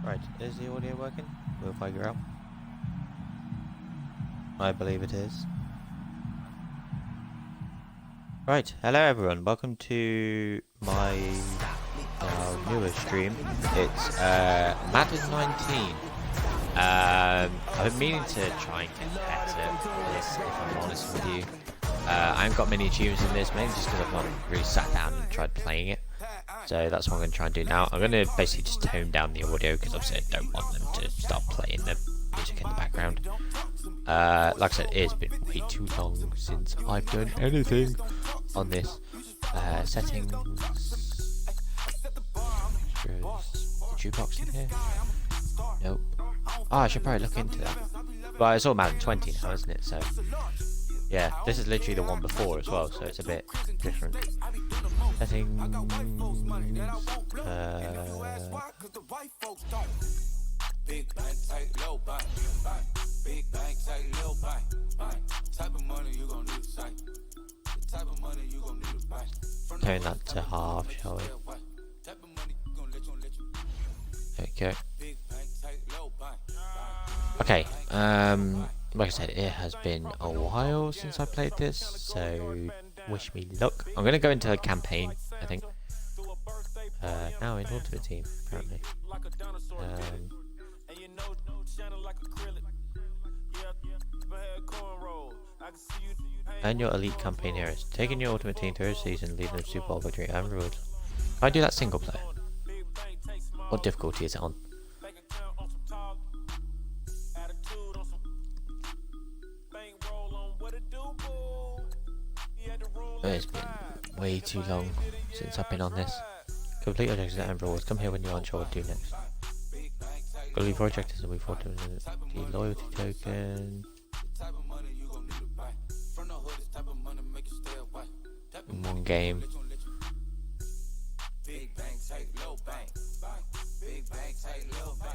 Right, is the audio working? We'll figure out. I believe it is. Right, hello everyone, welcome to my newest stream. It's Madden 19. I've been meaning to try and get better at this, if I'm honest with you. I haven't got many achievements in this, mainly just because I've not really sat down and tried playing it. So that's what I'm going to try and do now. I'm going to basically just tone down the audio because obviously I don't want them to start playing the music in the background. Like I said, it's been way too long since I've done anything on this. Settings. The jukebox in here? Nope. Oh, I should probably look into that. Well, it's all Madden 20 now, isn't it? So, yeah, this is literally the one before as well, so it's a bit different. Settings. Big bank, take low bank, big bank, take low bank, type of money you gon' need to say, the type of money you gon' need to buy. Turn that to half, shall we? There we go. Okay, like I said, it has been a while since I played this, so wish me luck. I'm gonna go into a campaign, I think. Now in Ultimate Team, apparently. And your elite campaign heroes. Taking your ultimate team through a season, leading them to Super Bowl victory and rewards. Can I do that single player? What difficulty is it on? It's been way too long since I've been on this. Complete objectives and rewards. Come here when you aren't sure what to do next. Gotta leave 4 objectives and we 4 the loyalty token. In one game.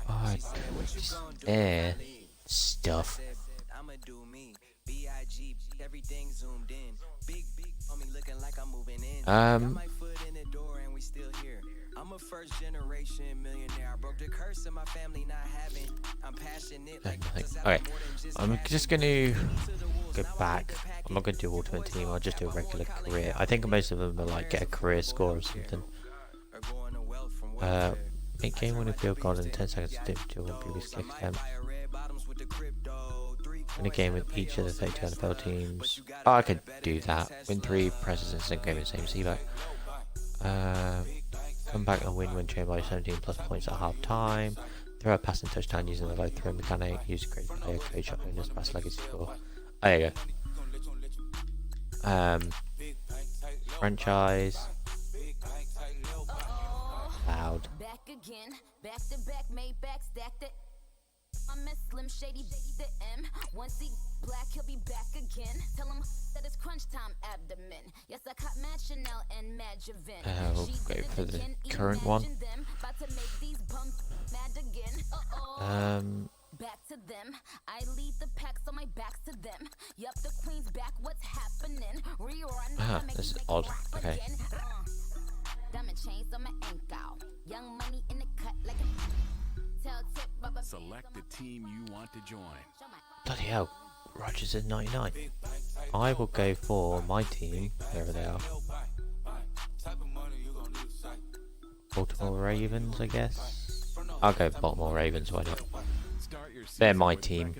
Oh, stuff. I'm a first generation millionaire. I broke the curse of my family not having. I'm passionate. Okay, I'm just gonna go back. I'm not gonna do Ultimate Team. I'll just do a regular career. I think most of them are like get a career score or something. Make game winning field goal in 10 seconds to one previous kick attempt. Win a game with each of the 32 NFL teams. Oh, I could do that. Win 3 presses in same game in the same C-back. Come back and win when trained by 17 plus points at half time. Throw a passing touchdown using the low throw mechanic. Use a great player coach on owners pass legacy score. Oh, there you go. Franchise. Loud. Back again. Back to back, made back, stacked it. I'm a Slim Shady the M. Once he black, he'll be back again. Tell him that it's crunch time abdomen. Yes, I caught Mad Chanel and Mad Javin. We'll go for the current one. Back to them. I lead the pack, so my back's to them. Yup, the queen's back. What's happening? Rerun. This is odd. Okay. Diamond chains on my ankle. Young money in the cut like a. Select the team you want to join. Bloody hell, Rogers is 99. I will go for my team, wherever they are. Baltimore Ravens, I guess. I'll go Baltimore Ravens, why not? They're my team.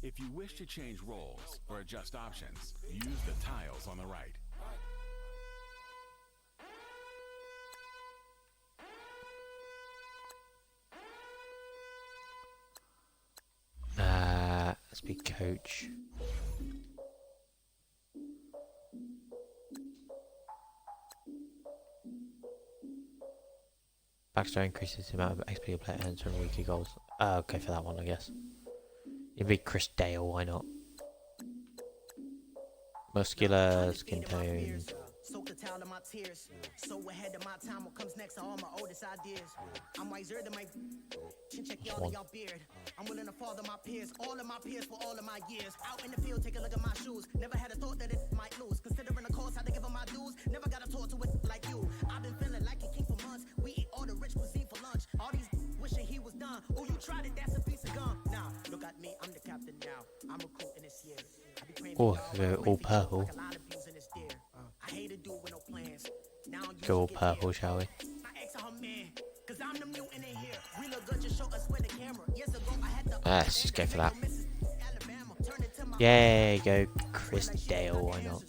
If you wish to change roles or adjust options, use the tiles on the right. Let's be coach. Backstory increases the amount of XP a player earns from weekly goals. Okay for that one, I guess. It'd be Chris Dale, why not? Muscular, skin tone. Soak the towel in my tears. So ahead of my time, what comes next are all my oldest ideas. I'm wiser than my chin check y'all in y'all beard. I'm willing to father my peers, all of my peers for all of my years. Out in the field, take a look at my shoes. Never had a thought that it might lose. Considering the cost, had to give them my dues. Never got to talk to it like you. I've been feeling like a king for months. We eat all the rich cuisine for lunch. All these wishing Oh, I could go all purple. Go all purple, shall we? Let's just go for that. Yay, go Chris Dale, why not?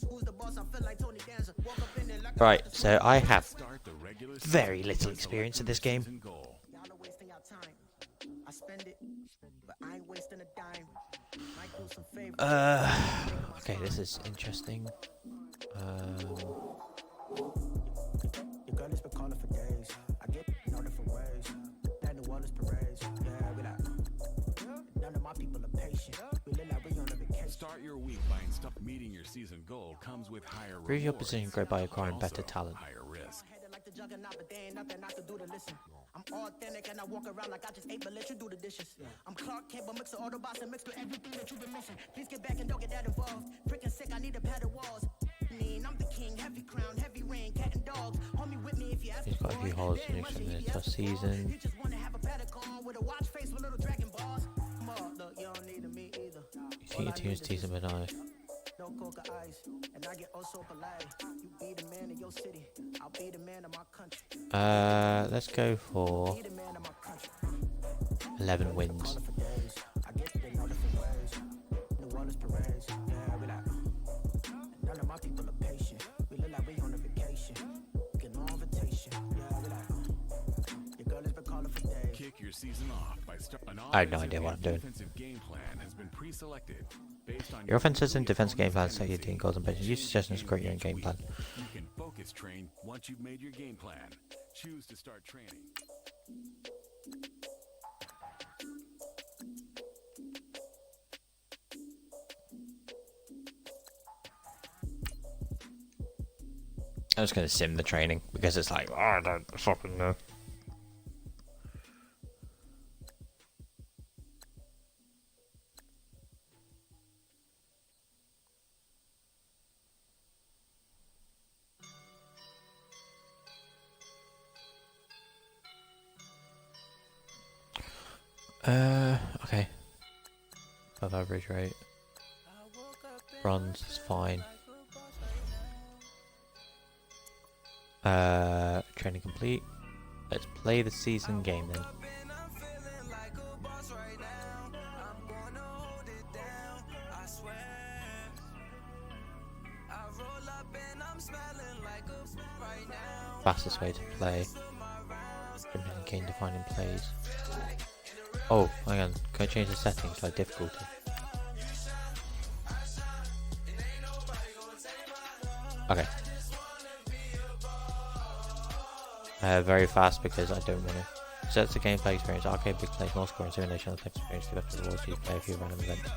Right, so I have very little experience in this game. Okay, this is interesting. Start your week by meeting your season goal comes with higher Improve your position, grow by acquiring better talent. Higher risk. I'm authentic and I walk around like I just ate, but let you do the dishes. I'm Clark Kent, but mix the Autobots and mix with everything that you've been missing. Please get back and don't get that involved. Freaking sick, I need a pad of walls. I'm the king, heavy crown, heavy rain, cat and dogs. Homie with me if you ask. He's got a few holes in a tough season. You just wanna have a paddock on with a watch face with little dragon balls. Look, you don't need me either. You think your team's decent, but no. No coca ice, and I get oh so polite. You be the man of your city, I'll be the man of my country. Let's go for 11 wins. Kick your season off by I have no idea what I'm doing. Game plan has been pre-selected based on Your offensive and defensive game plan set your team goals and benches. Use suggestions to create your own game plan. You can focus train once you've made your game plan. Choose to start training. I'm just going to sim the training because it's like, oh, I don't fucking know. Okay. Above average rate. Bronze is fine. Training complete. Let's play the season game then. Fastest way to play. Gain defining plays. Oh, hang on. Can I change the settings like difficulty? Okay. Very fast because I don't want to. Sets the gameplay experience, arcade big plays, more scoring, simulation, type experience, give up to rewards you play a few random events.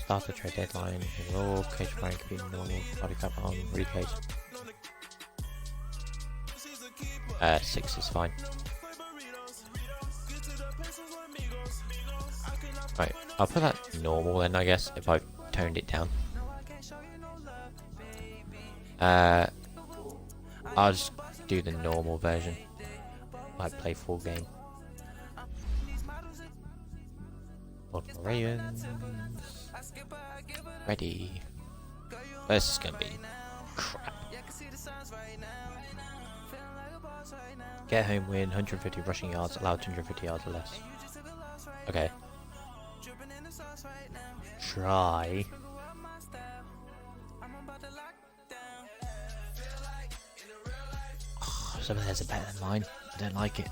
Start the trade deadline, raw, cage firing can be normal, body cap on, recage. 6 is fine. Right, I'll put that normal then, I guess, if I've toned it down. I'll just do the normal version. Might play full game. Baltimore Ravens. Ready. This is gonna be crap. Get home win, 150 rushing yards, allowed 250 yards or less. Okay. Try. Oh, some of theirs are better than mine. I don't like it.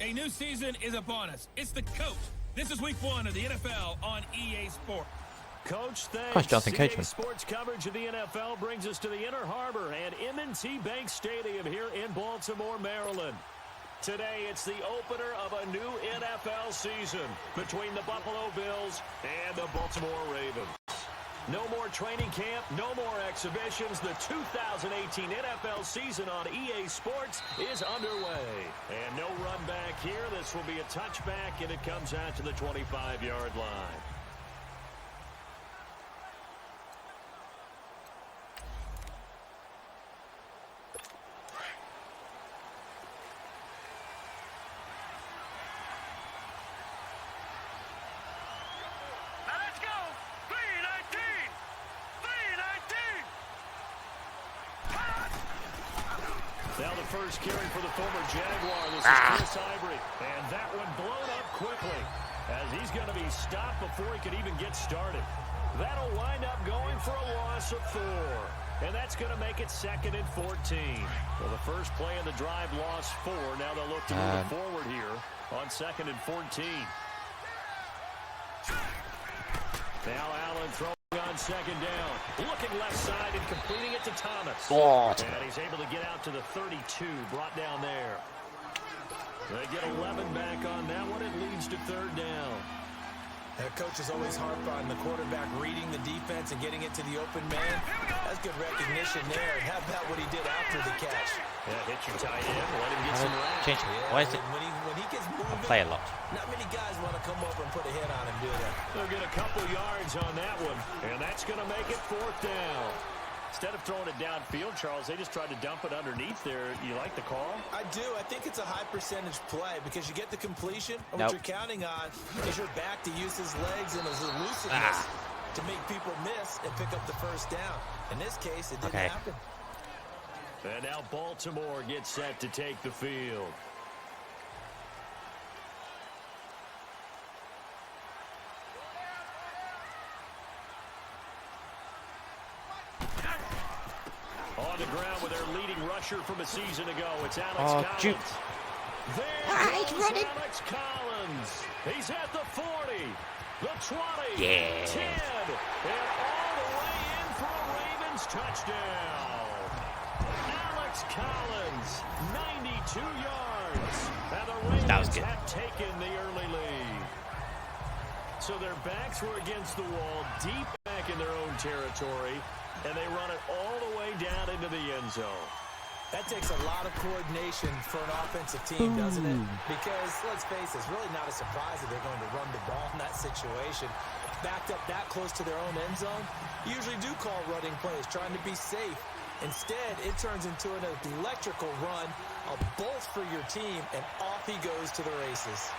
A new season is upon us. It's the coach. This is week 1 of the NFL on EA Sports. Coach, Gosh, Jonathan thanks. Coachman. Sports coverage of the NFL brings us to the Inner Harbor and M&T Bank Stadium here in Baltimore, Maryland. Today, it's the opener of a new NFL season between the Buffalo Bills and the Baltimore Ravens. No more training camp, no more exhibitions. The 2018 NFL season on EA Sports is underway. And no run back here. This will be a touchback, and it comes out to the 25-yard line. first carry for the former Jaguar. This is Chris Ivory. And that one blown up quickly as he's going to be stopped before he could even get started. That'll wind up going for a loss of 4. And that's going to make it 2nd and 14. Well, the first play of the drive lost 4. Now they'll look to move it forward here on 2nd and 14. Now Allen throwing on 2nd down. Looking left side and completing it to Thomas. And he's able to get out to the 32, brought down there. They get 11 back on that one. It leads to 3rd down. And coaches always harp on the quarterback reading the defense and getting it to the open man. That's good recognition there. And how about what he did after the catch? Yeah, hit your tight end, let him get some rest. Change. Why is it? When he gets moving, I play a lot. not many guys want to come over and put a hit on him, do they? They'll get a couple yards on that one, and that's going to make it 4th down. Instead of throwing it downfield, Charles, they just tried to dump it underneath there. You like the call? I do. I think it's a high percentage play because you get the completion, and what you're counting on is your back to use his legs and his elusiveness to make people miss and pick up the first down. In this case, it didn't happen. And now Baltimore gets set to take the field. On the ground with their leading rusher from a season ago, it's Alex Collins. There goes Alex Collins. He's at the 40, the 20, 10, and all the way in for a Ravens touchdown. Alex Collins, 92 yards, and the Ravens have taken the early lead. So their backs were against the wall, deep back in their own territory, and they run it all the way down into the end zone. That takes a lot of coordination for an offensive team, doesn't it? Because, let's face it, it's really not a surprise that they're going to run the ball in that situation. Backed up that close to their own end zone, usually do call running plays, trying to be safe. Instead, it turns into an electrical run, a bolt for your team, and off he goes to the races.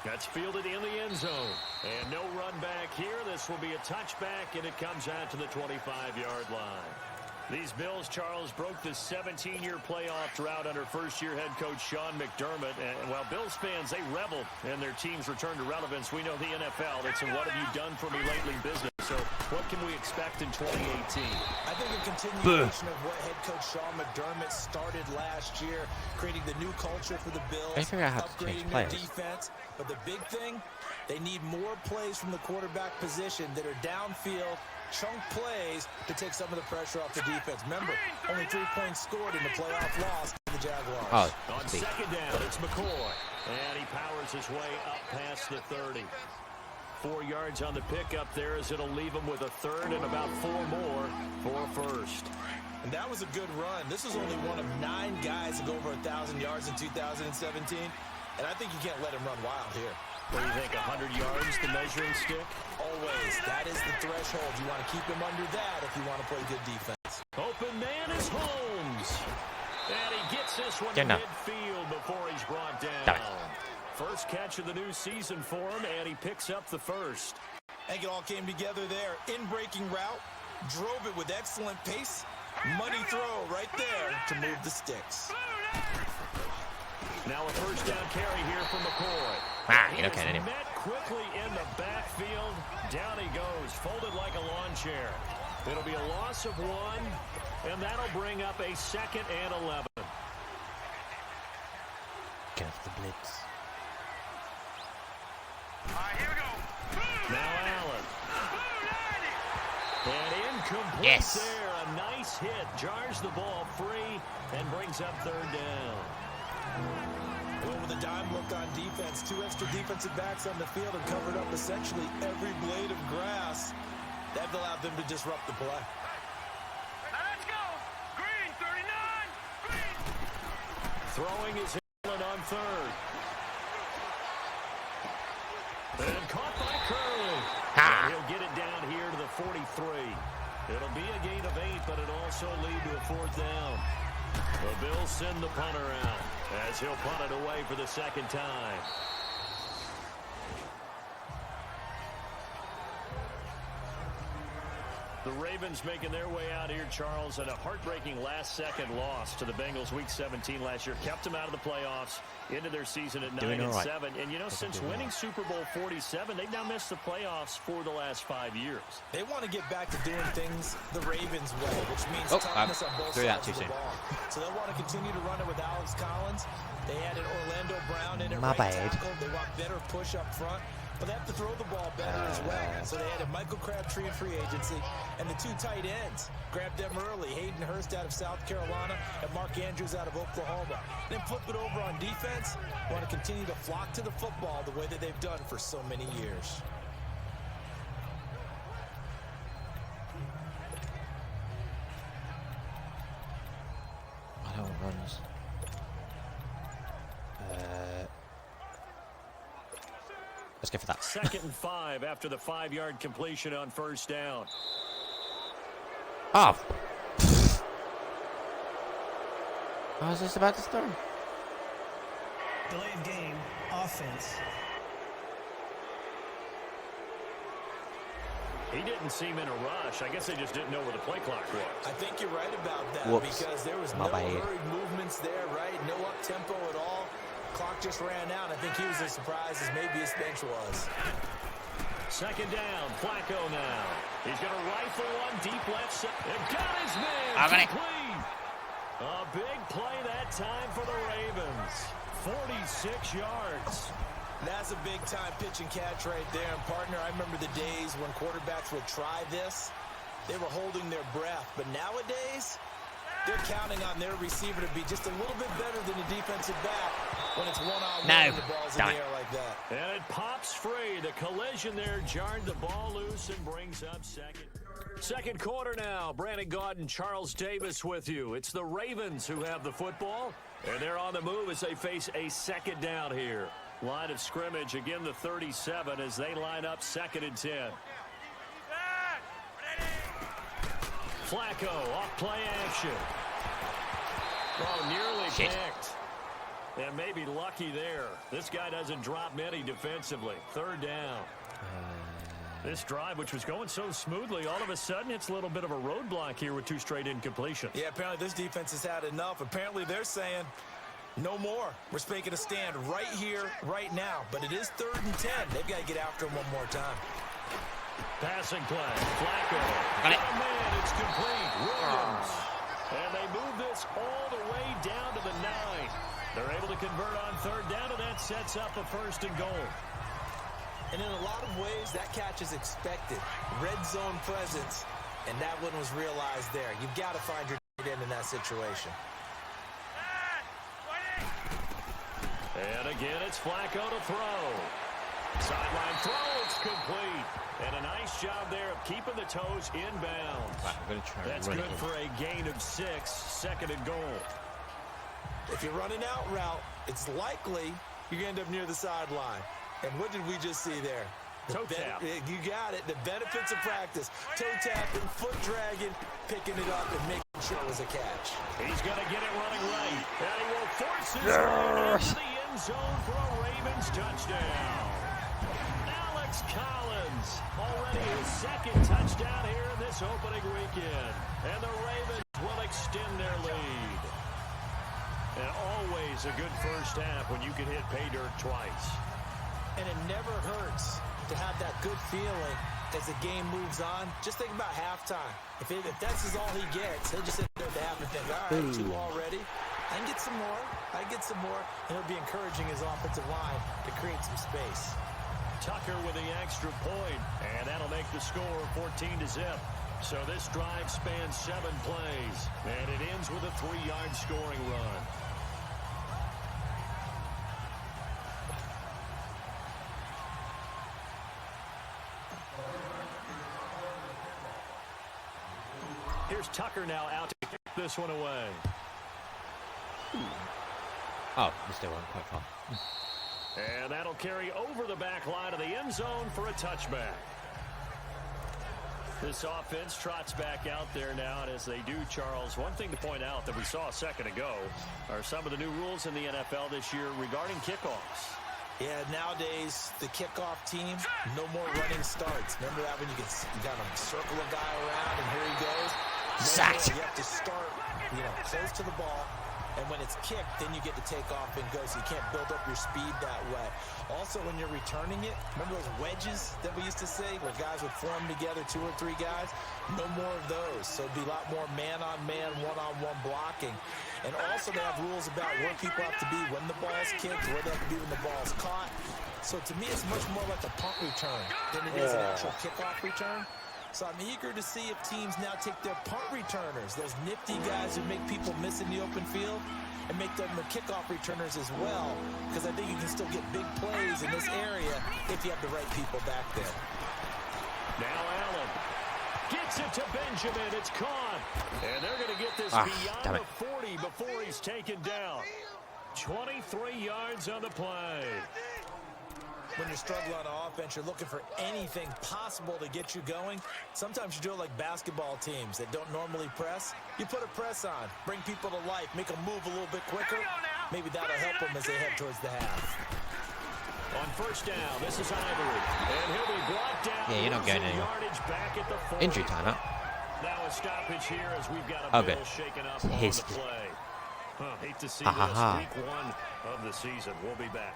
That's fielded in the end zone. And no run back here. This will be a touchback, and it comes out to the 25-yard line. These Bills, Charles, broke the 17-year playoff drought under first-year head coach Sean McDermott. And while Bills fans, they reveled in their team's return to relevance, we know the NFL, it's a what have you done for me lately business. So what can we expect in 2018? I think a continuation of what head coach Sean McDermott started last year, creating the new culture for the Bills, upgrading their defense. But the big thing, they need more plays from the quarterback position that are downfield, chunk plays to take some of the pressure off the defense. Remember, only 3 points scored in the playoff loss to the Jaguars. On 2nd down, it's McCoy. And he powers his way up past the 30. 4 yards on the pickup there as it'll leave him with a 3rd and about 4 more for a 1st. And that was a good run. This is only one of 9 guys to go over 1,000 yards in 2017. And I think you can't let him run wild here. What do you think, 100 yards, the measuring stick? Always. That is the threshold. You want to keep him under that if you want to play good defense. Open man is Holmes. And he gets this one to midfield before he's brought down. First catch of the new season for him, and he picks up the 1st. I think it all came together there. In-breaking route, drove it with excellent pace. Money throw right there to move the sticks. Now a 1st down carry here from McCoy. Met quickly in the backfield. Down he goes, folded like a lawn chair. It'll be a loss of 1, and that'll bring up a 2nd and 11. Get off the blitz. Here we go. Now Allen. And incomplete there. A nice hit. Jars the ball free and brings up 3rd down. Well, with a dime look on defense, 2 extra defensive backs on the field and covered up essentially every blade of grass. That allowed them to disrupt the play. Let's go. Green, 39. Green. Throwing is Allen on 3rd. And caught by Curley. And he'll get it down here to the 43. It'll be a gain of 8, but it'll also lead to a 4th down. The Bills send the punter out as he'll punt it away for the 2nd time. The Ravens making their way out here, Charles, and a heartbreaking last-second loss to the Bengals Week 17 last year. Kept them out of the playoffs into their season at 9-7. And, you know, since winning Super Bowl 47, they've now missed the playoffs for the last 5 years. They want to get back to doing things the Ravens way, which means toughness on both sides of the ball. So they want to continue to run it with Alex Collins. They added Orlando Brown in at right tackle. They want better push up front. But they have to throw the ball better as well. So they added Michael Crabtree in free agency. And the 2 tight ends, grabbed them early. Hayden Hurst out of South Carolina and Mark Andrews out of Oklahoma. Then flip it over on defense. Want to continue to flock to the football the way that they've done for so many years. I don't runs. Let's go for that. 2nd and 5 after the 5-yard completion on first down. Oh. I was just about to start. Delay of game, offense. He didn't seem in a rush. I guess they just didn't know where the play clock was. I think you're right about that. Whoops. Because there was no hurried movements there, right? No up-tempo at all. Clock just ran out. I think he was as surprised as maybe his bench was. 2nd down, Flacco now. He's going to rifle one deep left side. And got his man. Complete. A big play that time for the Ravens. 46 yards. That's a big-time pitch and catch right there. And, partner, I remember the days when quarterbacks would try this. They were holding their breath. But nowadays, they're counting on their receiver to be just a little bit better than the defensive back when it's one-on-one and the ball's in the air like that. And it pops free. The collision there jarred the ball loose and brings up second quarter now. Brandon Gaudin, Charles Davis with you. It's the Ravens who have the football, and they're on the move as they face a 2nd down here. Line of scrimmage, again the 37 as they line up 2nd and 10. Flacco off play action. Oh, nearly picked. And maybe lucky there. This guy doesn't drop many defensively. 3rd down. This drive, which was going so smoothly, all of a sudden it's a little bit of a roadblock here with 2 straight incompletions. Yeah, apparently this defense has had enough. Apparently they're saying, no more. We're making a stand right here, right now. But it is 3rd and 10. They've got to get after him one more time. Passing play. Flacco. Got it. Oh, man, it's complete. Williams. And they move this all the way down to the 9. They're able to convert on 3rd down, and that sets up a 1st and goal. And in a lot of ways, that catch is expected. Red zone presence, and that one was realized there. You've got to find your end in that situation. And again, it's Flacco to throw. Sideline throw, it's complete. And a nice job there of keeping the toes inbounds. Right, I'm going to try. That's good for a gain of 6, 2nd and goal. If you're running out route, it's likely you're going to end up near the sideline. And what did we just see there? Toe tap. You got it. The benefits of practice. Toe tapping, foot dragging, picking it up, and making sure it was a catch. He's going to get it running right. And he will force his way into the end zone for a Ravens touchdown. Alex Collins, already his 2nd touchdown here in this opening weekend. And the Ravens will extend their lead. And always a good first half when you can hit pay dirt twice. And it never hurts to have that good feeling as the game moves on. Just think about halftime. If that's all he gets, he'll just sit there at the half and think, all right, 2 already. I can get some more. I can get some more. And he'll be encouraging his offensive line to create some space. Tucker with the extra point, and that'll make the score 14-0. So this drive spans 7 plays, and it ends with a 3-yard scoring run. Here's Tucker now out to kick this one away. Oh, we still weren't quite far. And that'll carry over the back line of the end zone for a touchback. This offense trots back out there now, and as they do, Charles, one thing to point out that we saw a second ago are some of the new rules in the NFL this year regarding kickoffs. Yeah, nowadays, the kickoff team, no more running starts. Remember that when you got to circle a guy around, and here he goes? Sacked. You have to start, close to the ball. And when it's kicked, then you get to take off and go, so you can't build up your speed that way. Also, when you're returning it, remember those wedges that we used to say where guys would form together, 2 or 3 guys? No more of those. So it'd be a lot more man-on-man, one-on-one blocking. And also they have rules about where people have to be when the ball's kicked, where they have to be when the ball's caught. So to me, it's much more like a punt return than it is an actual kickoff return. So I'm eager to see if teams now take their punt returners, those nifty guys who make people miss in the open field, and make them the kickoff returners as well, because I think you can still get big plays in this area if you have the right people back there. Now Allen gets it to Benjamin. It's caught. And they're going to get this beyond the 40 before he's taken down. 23 yards on the play. When you're struggling on offense, you're looking for anything possible to get you going. Sometimes you do it like basketball teams that don't normally press. You put a press on, bring people to life, make them move a little bit quicker. Maybe that'll help them as they head towards the half. On first down, this is Ivory. And he'll be brought down. Yeah, you're not going anywhere. Back at the 40. Injury time, huh? Now a stoppage here as we've got a bill shaken up on the play. Hate to see this. Week 1 of the season. We'll be back.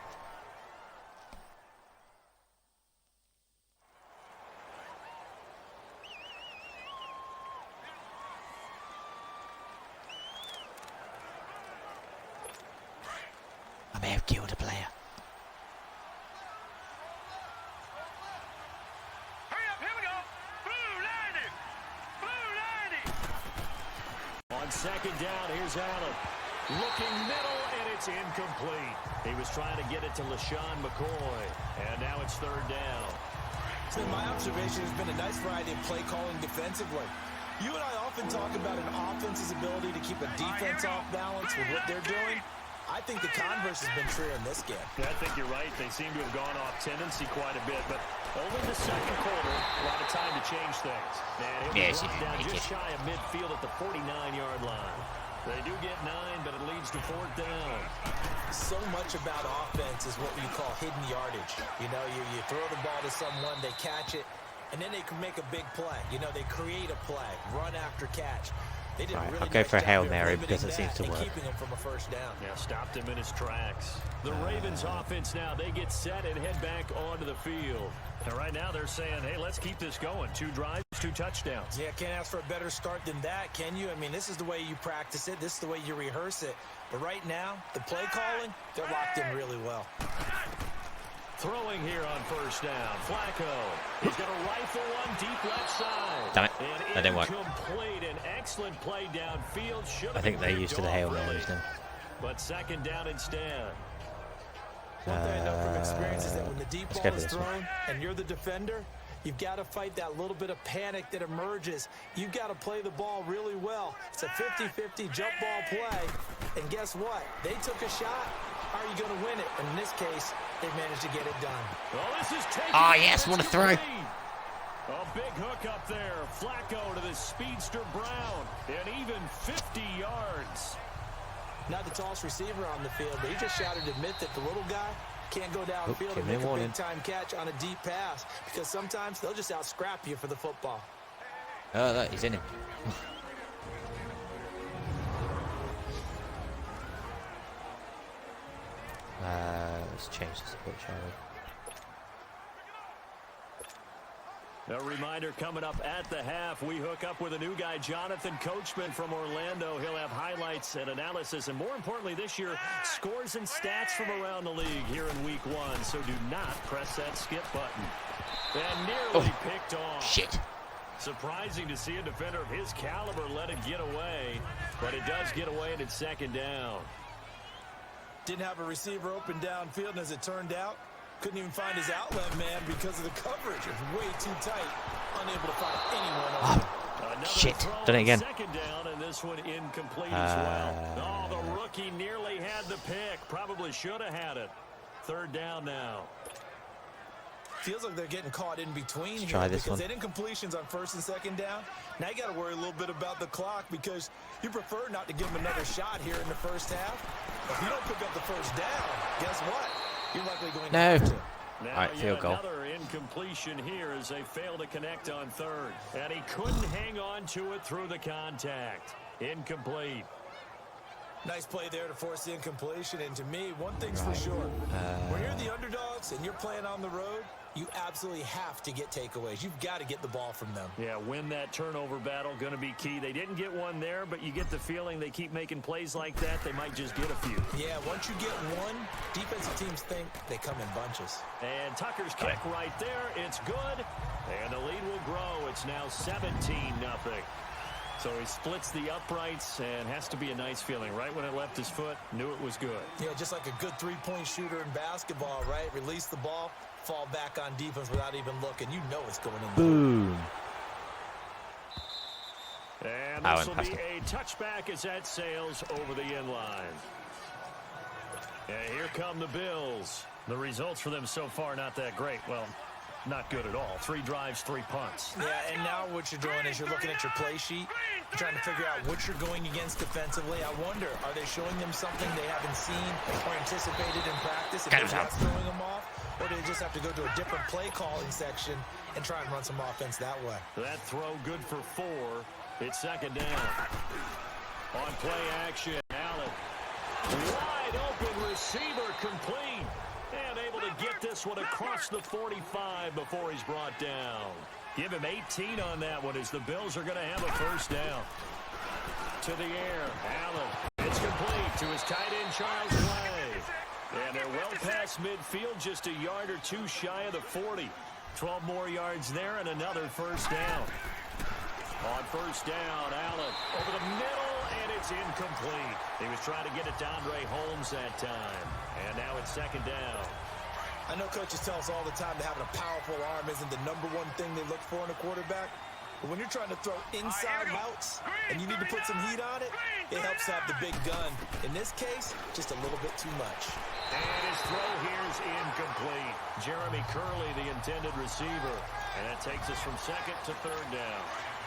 I may have killed a player. Hurry up, here we go. Blue 90. On second down, here's Allen. Looking middle, and it's incomplete. He was trying to get it to LaShawn McCoy, and now it's third down. So in my observation, there's been a nice variety of play calling defensively. You and I often talk about an offense's ability to keep a defense off balance with what they're doing. I think the converse has been true in this game. Yeah, I think you're right. They seem to have gone off tendency quite a bit, but only the second quarter, a lot of time to change things. And he'll be brought down just shy of midfield at the 49-yard line. They do get 9, but it leads to 4th down. So much about offense is what you call hidden yardage. You throw the ball to someone, they catch it, and then they can make a big play. They create a play, run after catch. Right, I'll go for a Hail Mary because it seems to work. Keeping him from a first down. Yeah, stopped him in his tracks. The Ravens offense now, they get set and head back onto the field. And right now they're saying, hey, let's keep this going. 2 drives, 2 touchdowns. Yeah, can't ask for a better start than that, can you? I mean, this is the way you practice it. This is the way you rehearse it. But right now, the play calling, they're locked in really well. Throwing here on first down. Flacco. He's going to rifle one deep left side. Damn it. That didn't work. Complete. An excellent play downfield. I think they're used to the Hail Marys now. But second down instead. One thing I know from experience is that when the deep ball is thrown and you're the defender, you've got to fight that little bit of panic that emerges. You've got to play the ball really well. It's a 50-50 jump ball play. And guess what? They took a shot. Are you going to win it? And in this case, they managed to get it done. Well, this is taken. Oh, yes, what a throw. A big hook up there. Flacco to the speedster Brown. And even 50 yards. Not the tallest receiver on the field, but he just shouted to admit that the little guy can't go downfield and make a big-time catch on a deep pass because sometimes they'll just out-scrap you for the football. Oh, look, he's in him. Let's change the support, shall we? A reminder coming up at the half, we hook up with a new guy, Jonathan Coachman from Orlando. He'll have highlights and analysis, and more importantly this year, scores and stats from around the league here in week 1. So do not press that skip button. And nearly picked off. Shit. Surprising to see a defender of his caliber let it get away, but it does get away and it's second down. Didn't have a receiver open downfield, and as it turned out, couldn't even find his outlet man because of the coverage. It was way too tight. Unable to find anyone open. Shit. Done it again. Second down, and this one incomplete as well. Oh, the rookie nearly had the pick. Probably should have had it. Third down now. Feels like they're getting caught in between here try this because one. they did incompletions on first and second down. Now you got to worry a little bit about the clock because you prefer not to give them another shot here in the first half. If you don't pick up the first down, guess what? you're likely going to No. have to. Now All right, field goal. another incompletion here as they fail to connect on third. And he couldn't hang on to it through the contact. Incomplete. Nice play there to force the incompletion. And to me, one thing's for sure. When you're the underdogs and you're playing on the road, you absolutely have to get takeaways. You've got to get the ball from them. Yeah, win that turnover battle, going to be key. They didn't get one there, but you get the feeling they keep making plays like that, they might just get a few. Yeah, once you get one, defensive teams think they come in bunches. And Tucker's kick right there. It's good. And the lead will grow. It's now 17-0. So he splits the uprights and has to be a nice feeling. Right when it left his foot, knew it was good. Yeah, just like a good three-point shooter in basketball, right? Release the ball, fall back on defense without even looking. You know it's going in. Boom. And this will be a touchback as that sails over the end line. And here come the Bills. The results for them so far not that great. Well, not good at all. 3 drives, 3 punts. Yeah, and now what you're doing is you're looking at your play sheet, you're trying to figure out what you're going against defensively. I wonder, are they showing them something they haven't seen or anticipated in practice? If that's throwing them off, or do they just have to go to a different play calling section and try and run some offense that way? That throw good for 4. It's second down. On play action, Allen. Wide open receiver complete. And able to get this one across the 45 before he's brought down. Give him 18 on that one as the Bills are going to have a first down. To the air, Allen. It's complete to his tight end, Charles Clay. And they're well past midfield, just a yard or 2 shy of the 40. 12 more yards there and another first down. On first down, Allen over the middle, and it's incomplete. He was trying to get it to Andre Holmes that time. And now it's second down. I know coaches tell us all the time that having a powerful arm isn't the #1 thing they look for in a quarterback. But when you're trying to throw inside routes and you need to put some heat on it, it helps to have the big gun. In this case, just a little bit too much. And his throw here is incomplete. Jeremy Curley, the intended receiver. And that takes us from second to third down.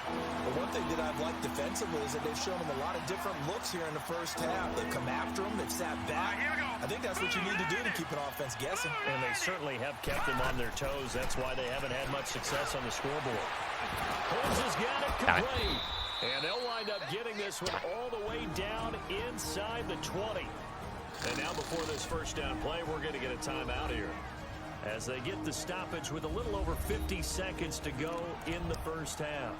But one thing that I've liked defensively is that they've shown them a lot of different looks here in the first half. They've come after them. They've sat back. I think that's what you need to do to keep an offense guessing. And they certainly have kept them on their toes. That's why they haven't had much success on the scoreboard. Holmes has got it complete. And they'll wind up getting this one all the way down inside the 20. And now before this first down play, we're going to get a timeout here. As they get the stoppage with a little over 50 seconds to go in the first half.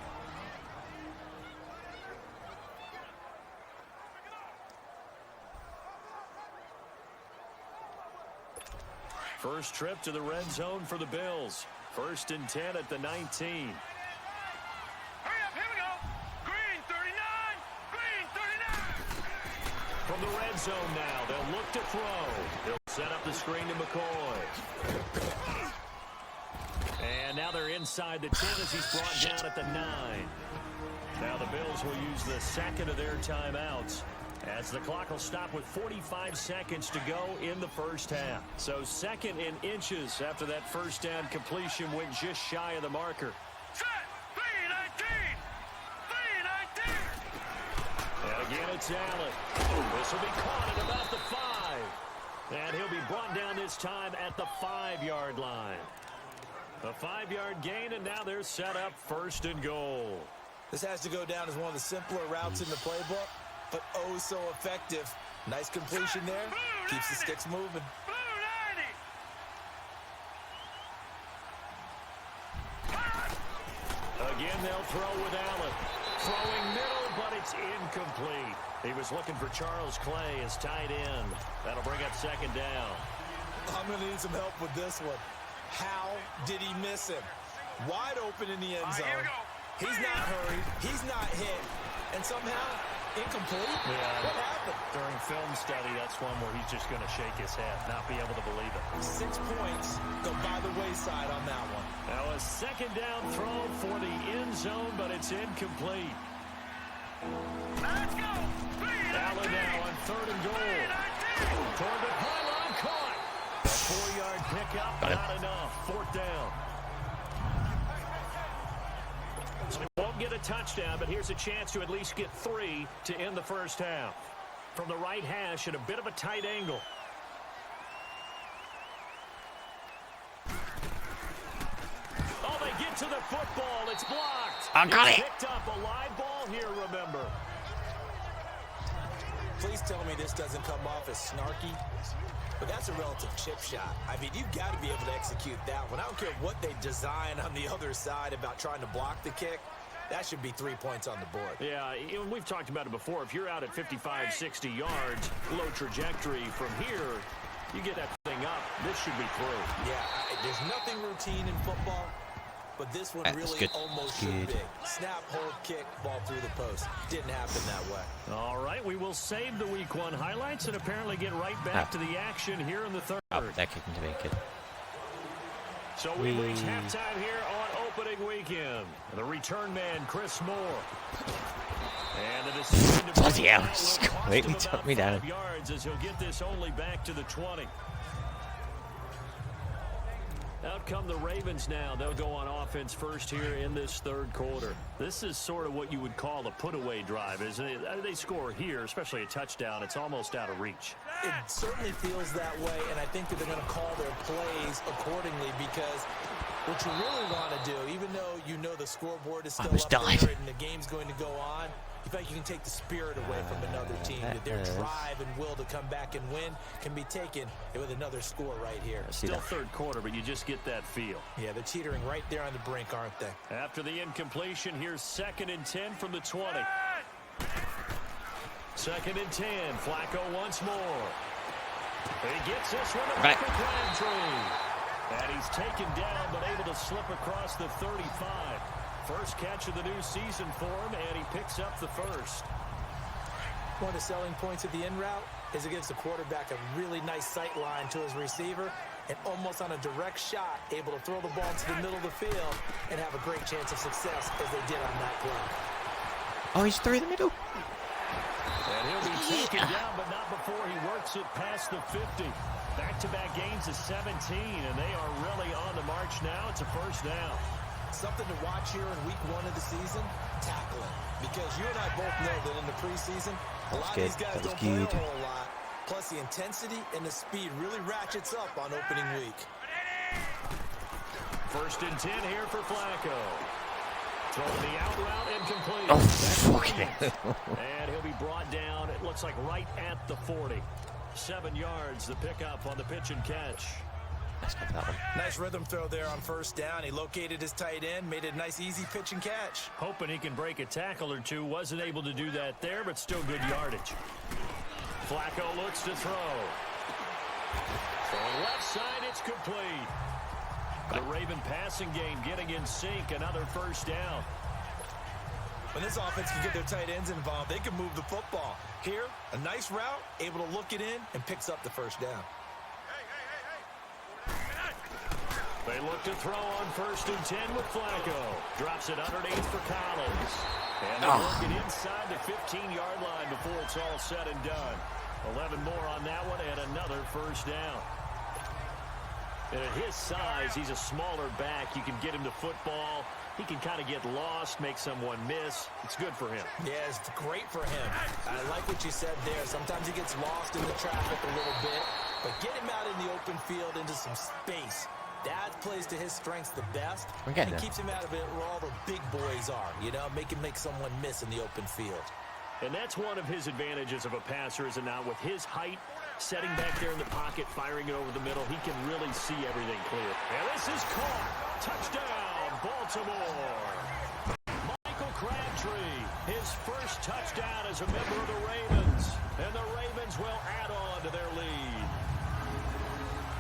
First trip to the red zone for the Bills. 1st and 10 at the 19. Hurry up, here we go. Green 39, green 39. From the red zone now, they'll look to throw. They'll set up the screen to McCoy. And now they're inside the 10 as he's brought down at the 9. Now the Bills will use the second of their timeouts, as the clock will stop with 45 seconds to go in the first half. So second in inches after that first down completion went just shy of the marker. Set, 3-19, 3-19. And again, it's Allen. This will be caught at about the 5. And he'll be brought down this time at the 5-yard line. A 5-yard gain, and now they're set up 1st and goal. This has to go down as one of the simpler routes in the playbook, but oh so effective. Nice completion there. Keeps the sticks moving. Again, they'll throw with Allen. Throwing middle, but it's incomplete. He was looking for Charles Clay as tight end. That'll bring up second down. I'm going to need some help with this one. How did he miss him? Wide open in the end zone. He's not hurried. He's not hit. And somehow, incomplete? Yeah. What happened? During film study, that's one where he's just going to shake his head, not be able to believe it. 6 points go by the wayside on that one. Now a second down throw for the end zone, but it's incomplete. Let's go. Allen now on 3rd and goal. Toward the pylon, caught. A 4-yard pickup, not enough. 4th down. So he won't get a touchdown, but here's a chance to at least get 3 to end the first half. From the right hash at a bit of a tight angle. to the football. It's blocked. I got it. Picked up a live ball here, remember. Please tell me this doesn't come off as snarky, but that's a relative chip shot. I mean, you've got to be able to execute that one. I don't care what they design on the other side about trying to block the kick. That should be 3 points on the board. Yeah, we've talked about it before. If you're out at 55, 60 yards, low trajectory from here, you get that thing up, this should be through. Yeah, there's nothing routine in football, but this one really good. almost should be. Snap, hold, kick, ball through the post. Didn't happen that way. All right, we will save the Week 1 highlights and apparently get right back to the action here in the third. Oh, that kick into make it. So we reach halftime here on opening weekend. The return man, Chris Moore. And the decision to Bloody hell, will just cost completely him took about me down. 5 yards as he'll get this only back to the 20. Out come the Ravens now. They'll go on offense first here in this third quarter. This is sort of what you would call a put-away drive, isn't it? They score here, especially a touchdown. It's almost out of reach. It certainly feels that way, and I think that they're going to call their plays accordingly because what you really want to do, even though you know the scoreboard is still up there and the game's going to go on, you feel like you can take the spirit away from another team. That their drive and will to come back and win can be taken with another score right here. Still third quarter, but you just get that feel. Yeah, they're teetering right there on the brink, aren't they? After the incompletion, here's 2nd and 10 from the 20. 2nd and 10. Flacco once more. He gets this one to Michael Crabtree. And he's taken down, but able to slip across the 35. First catch of the new season for him, and he picks up the first. One of the selling points of the in route is it gives the quarterback a really nice sight line to his receiver and almost on a direct shot, able to throw the ball into the middle of the field and have a great chance of success as they did on that play. Oh, he's through the middle. And he'll be taken down, but not before he works it past the 50. Back-to-back gains of 17, and they are really on the march now. It's a first down. Something to watch here in week 1 of the season, tackling. Because you and I both know that in the preseason, a lot of these guys don't play a whole lot. Plus the intensity and the speed really ratchets up on opening week. 1st and 10 here for Flacco. Throwing the out route incomplete. Oh, fuck it. And he'll be brought down, it looks like right at the 40. 7 yards, the pickup on the pitch and catch. Let's go for that one. Nice rhythm throw there on first down. He located his tight end, made a nice easy pitch and catch. Hoping he can break a tackle or two. Wasn't able to do that there, but still good yardage. Flacco looks to throw. Throwing left side, it's complete. The Raven passing game getting in sync. Another first down. When this offense can get their tight ends involved, they can move the football. Here, a nice route, able to look it in, and picks up the first down. They look to throw on 1st and 10 with Flacco. Drops it underneath for Collins. And they work it inside the 15-yard line before it's all said and done. 11 more on that one and another first down. And at his size, he's a smaller back. You can get him to football. He can kind of get lost, make someone miss. It's good for him. Yeah, it's great for him. I like what you said there. Sometimes he gets lost in the traffic a little bit, but get him out in the open field into some space. That plays to his strengths the best. And keeps him out of it where all the big boys are, you know, make someone miss in the open field. And that's one of his advantages of a passer, is it not? With his height, setting back there in the pocket, firing it over the middle, he can really see everything clear. And this is caught. Touchdown, Baltimore. Michael Crabtree, his first touchdown as a member of the Ravens. And the Ravens will add on to their lead.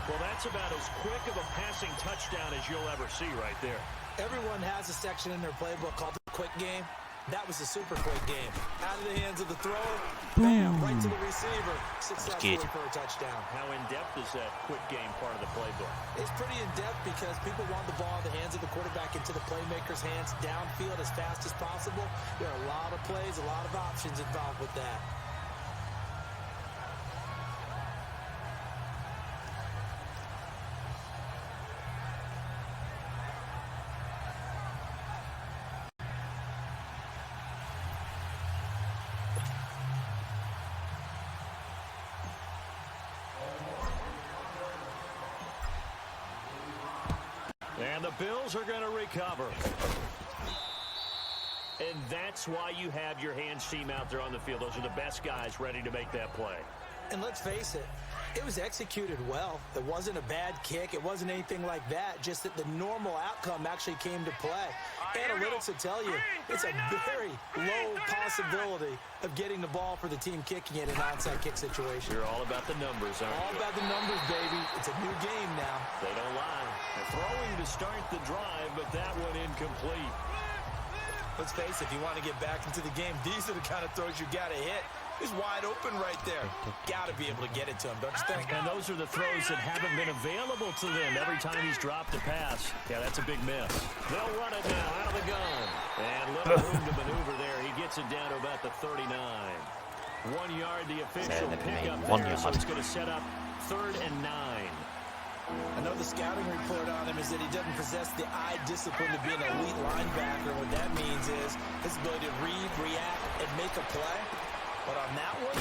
Well, that's about as quick of a passing touchdown as you'll ever see right there. Everyone has a section in their playbook called the quick game. That was the super quick game. Out of the hands of the thrower, bam, right to the receiver. Successfully for a touchdown. How in-depth is that quick game part of the playbook? It's pretty in-depth because people want the ball in the hands of the quarterback into the playmaker's hands downfield as fast as possible. There are a lot of plays, a lot of options involved with that. And the Bills are going to recover. And that's why you have your hands team out there on the field. Those are the best guys ready to make that play. And let's face it, it was executed well. It wasn't a bad kick. It wasn't anything like that. Just that the normal outcome actually came to play. Analytics will tell you it's a very low possibility of getting the ball for the team kicking it in an onside kick situation. You're all about the numbers, aren't you? All about the numbers, baby. It's a new game now. They don't lie. They're throwing to start the drive, but that one incomplete. Let's face it, if you want to get back into the game, these are the kind of throws you got to hit. He's wide open right there. Got to be able to get it to him, don't you think? And those are the throws that haven't been available to them every time he's dropped a pass. Yeah, that's a big miss. They'll run it now out of the gun. And little room to maneuver there. He gets it down to about the 39. 1 yard, the official pickup there, so it's going to set up 3rd and 9. I know the scouting report on him is that he doesn't possess the eye discipline to be an elite linebacker. What that means is his ability to read, react, and make a play. But on that one,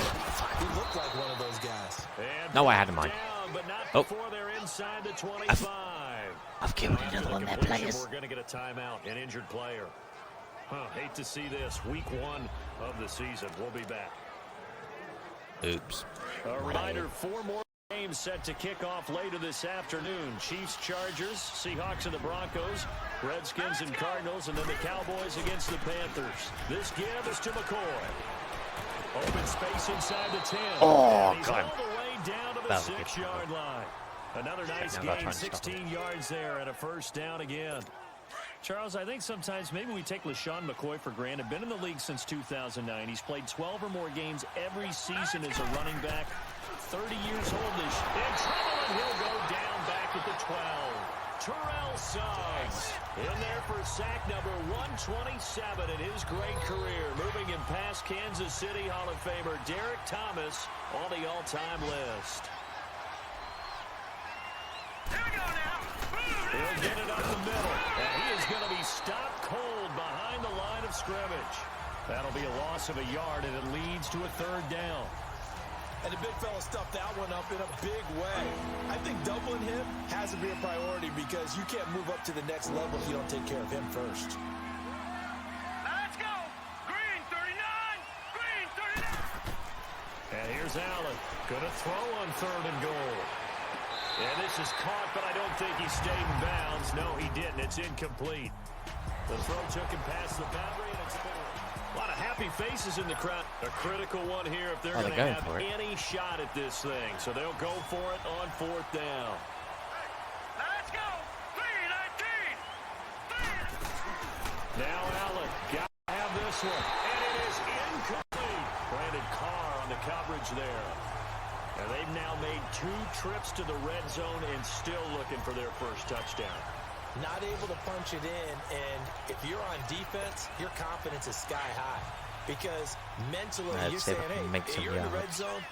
he looked like one of those guys. No, I had him on. But not Oh. before they're inside the 25. I've killed another one of their players. We're going to get a timeout, an injured player. Hate to see this. Week 1 of the season. We'll be back. Oops. A reminder, 4 more games set to kick off later this afternoon. Chiefs, Chargers, Seahawks and the Broncos, Redskins and Cardinals, and then the Cowboys against the Panthers. This give is to McCoy. Open space inside the 10. Oh, and he's God. all the way down to the 6-yard line. Another nice gain, 16 yards there and a first down again. Charles, I think sometimes maybe we take LaShawn McCoy for granted. Been in the league since 2009. He's played 12 or more games every season as a running back. 30 years old this year. In trouble, and he'll go down back at the 12. Terrell Suggs in there for sack number 127 in his great career. Moving him past Kansas City Hall of Famer Derek Thomas on the all-time list. He'll get it up the middle, and he is going to be stopped cold behind the line of scrimmage. That'll be a loss of a yard, and it leads to a 3rd down. And the big fella stuffed that one up in a big way. I think doubling him has to be a priority because you can't move up to the next level if you don't take care of him first. Let's go! Green 39! Green 39! And here's Allen. Going to throw on 3rd and goal. And this is caught, but I don't think he stayed in bounds. No, he didn't. It's incomplete. The throw took him past the boundary, and it's forward. A lot of happy faces in the crowd. A critical one here if they're going to have any shot at this thing. So they'll go for it on 4th down. Let's go! 319! Now Allen got to have this one. And it is incomplete. Brandon Carr on the coverage there. And they've now made 2 trips to the red zone and still looking for their first touchdown. Not able to punch it in, and if you're on defense, your confidence is sky high. Because mentally, you're saying, hey, you're in the red zone,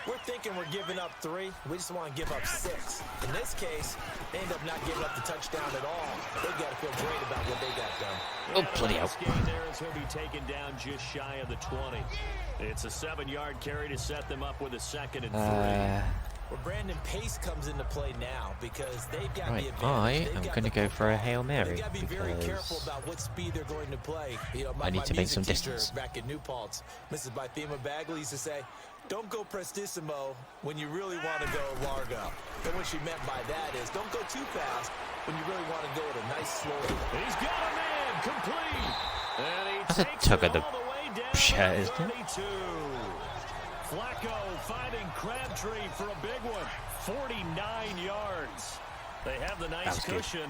we're thinking we're giving up 3. We just want to give up 6. In this case, they end up not giving up the touchdown at all. They've got to feel great about what they got done. Oh, bloody hell. There is he'll be taken down just shy of the 20. It's a 7-yard carry to set them up with a 2nd and 3. Well, Brandon Pace comes into play now because they've got the advantage. I am going to go for a Hail Mary They've got to be very careful about what speed they're going to play. You know, I need to make some distance. Back in New Paltz, Mrs. Bythema Bagley used to say, don't go prestissimo when you really want to go largo. And what she meant by that is don't go too fast when you really want to go at a nice slow rate. He's got a man complete. And he That's a takes tug it of the all the way down shirt, to isn't it? 32. Flacco finding Crabtree for a big one. 49 yards. They have the nice cushion.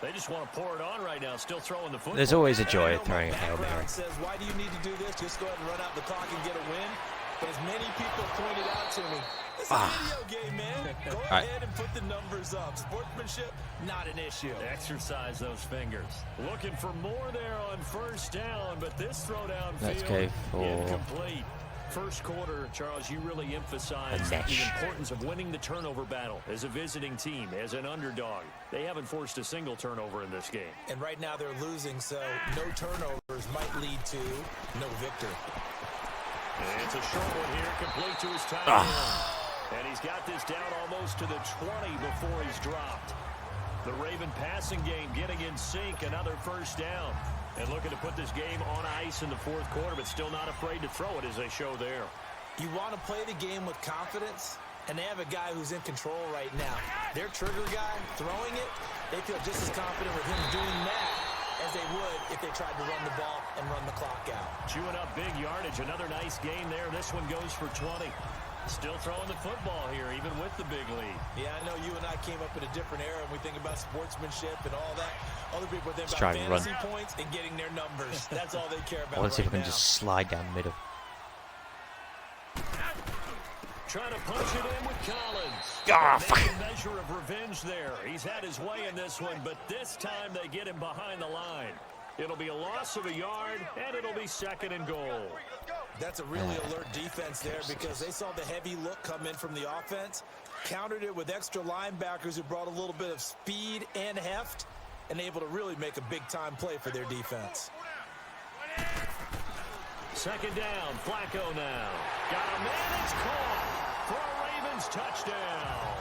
They just want to pour it on right now. Still throwing the football. There's always a joy of throwing a Hail Mary. Says, why do you need to do this? Just go ahead and run out the clock and get a win. But as many people pointed out to me, it's a video game, man. Go ahead and put the numbers up. Sportsmanship, not an issue. Exercise those fingers. Looking for more there on 1st down, but this throw downfield, Let's go for incomplete. First quarter, Charles, you really emphasized the importance of winning the turnover battle as a visiting team, as an underdog. They haven't forced a single turnover in this game. And right now they're losing, so no turnovers might lead to no victory. And it's a short one here, complete to his tight end. And he's got this down almost to the 20 before he's dropped. The Raven passing game getting in sync, another first down. And looking to put this game on ice in the fourth quarter, but still not afraid to throw it as they show there. You want to play the game with confidence, and they have a guy who's in control right now. Their trigger guy throwing it, they feel just as confident with him doing that as they would if they tried to run the ball and run the clock out. Chewing up big yardage. Another nice gain there. This one goes for 20. Still throwing the football here, even with the big lead. Yeah, I know you and I came up in a different era, and we think about sportsmanship and all that. Other people think Let's about try and fantasy run. points and getting their numbers. That's all they care about I want to see if I right can now. just slide down the middle. Trying to punch it in with Collins. Ah, fuck. A measure of revenge there. He's had his way in this one, but this time they get him behind the line. It'll be a loss of a yard, and it'll be 2nd and goal. That's a really alert defense there because they saw the heavy look come in from the offense, countered it with extra linebackers who brought a little bit of speed and heft, and able to really make a big-time play for their defense. 2nd down, Flacco now. Got a man, it's caught for a Ravens touchdown.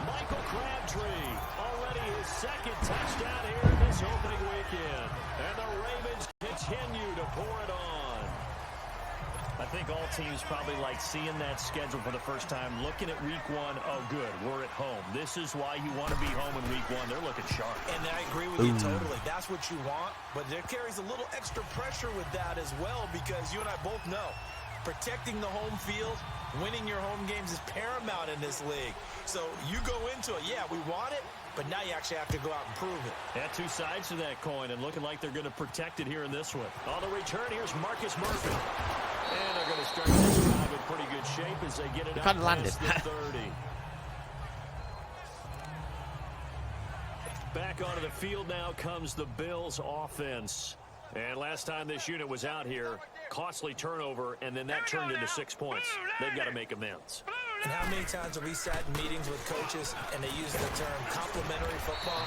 Michael Crabtree, already his 2nd touchdown here in this opening weekend. And the Ravens continue to pour it on. I think all teams probably like seeing that schedule for the first time, looking at week 1. Oh, good, we're at home. This is why you want to be home in week 1. They're looking sharp. And I agree with you totally. That's what you want, but there carries a little extra pressure with that as well because you and I both know protecting the home field, winning your home games is paramount in this league. So you go into it, yeah, we want it, but now you actually have to go out and prove it. Yeah, 2 sides to that coin, and looking like they're going to protect it here in this one. On the return, here's Marcus Murphy. And they're going to start this drive in pretty good shape as they get it up past the 30. Back onto the field now comes the Bills offense. And last time this unit was out here, costly turnover, and then that turned into 6 points. They've got to make amends. And how many times have we sat in meetings with coaches and they use the term complementary football?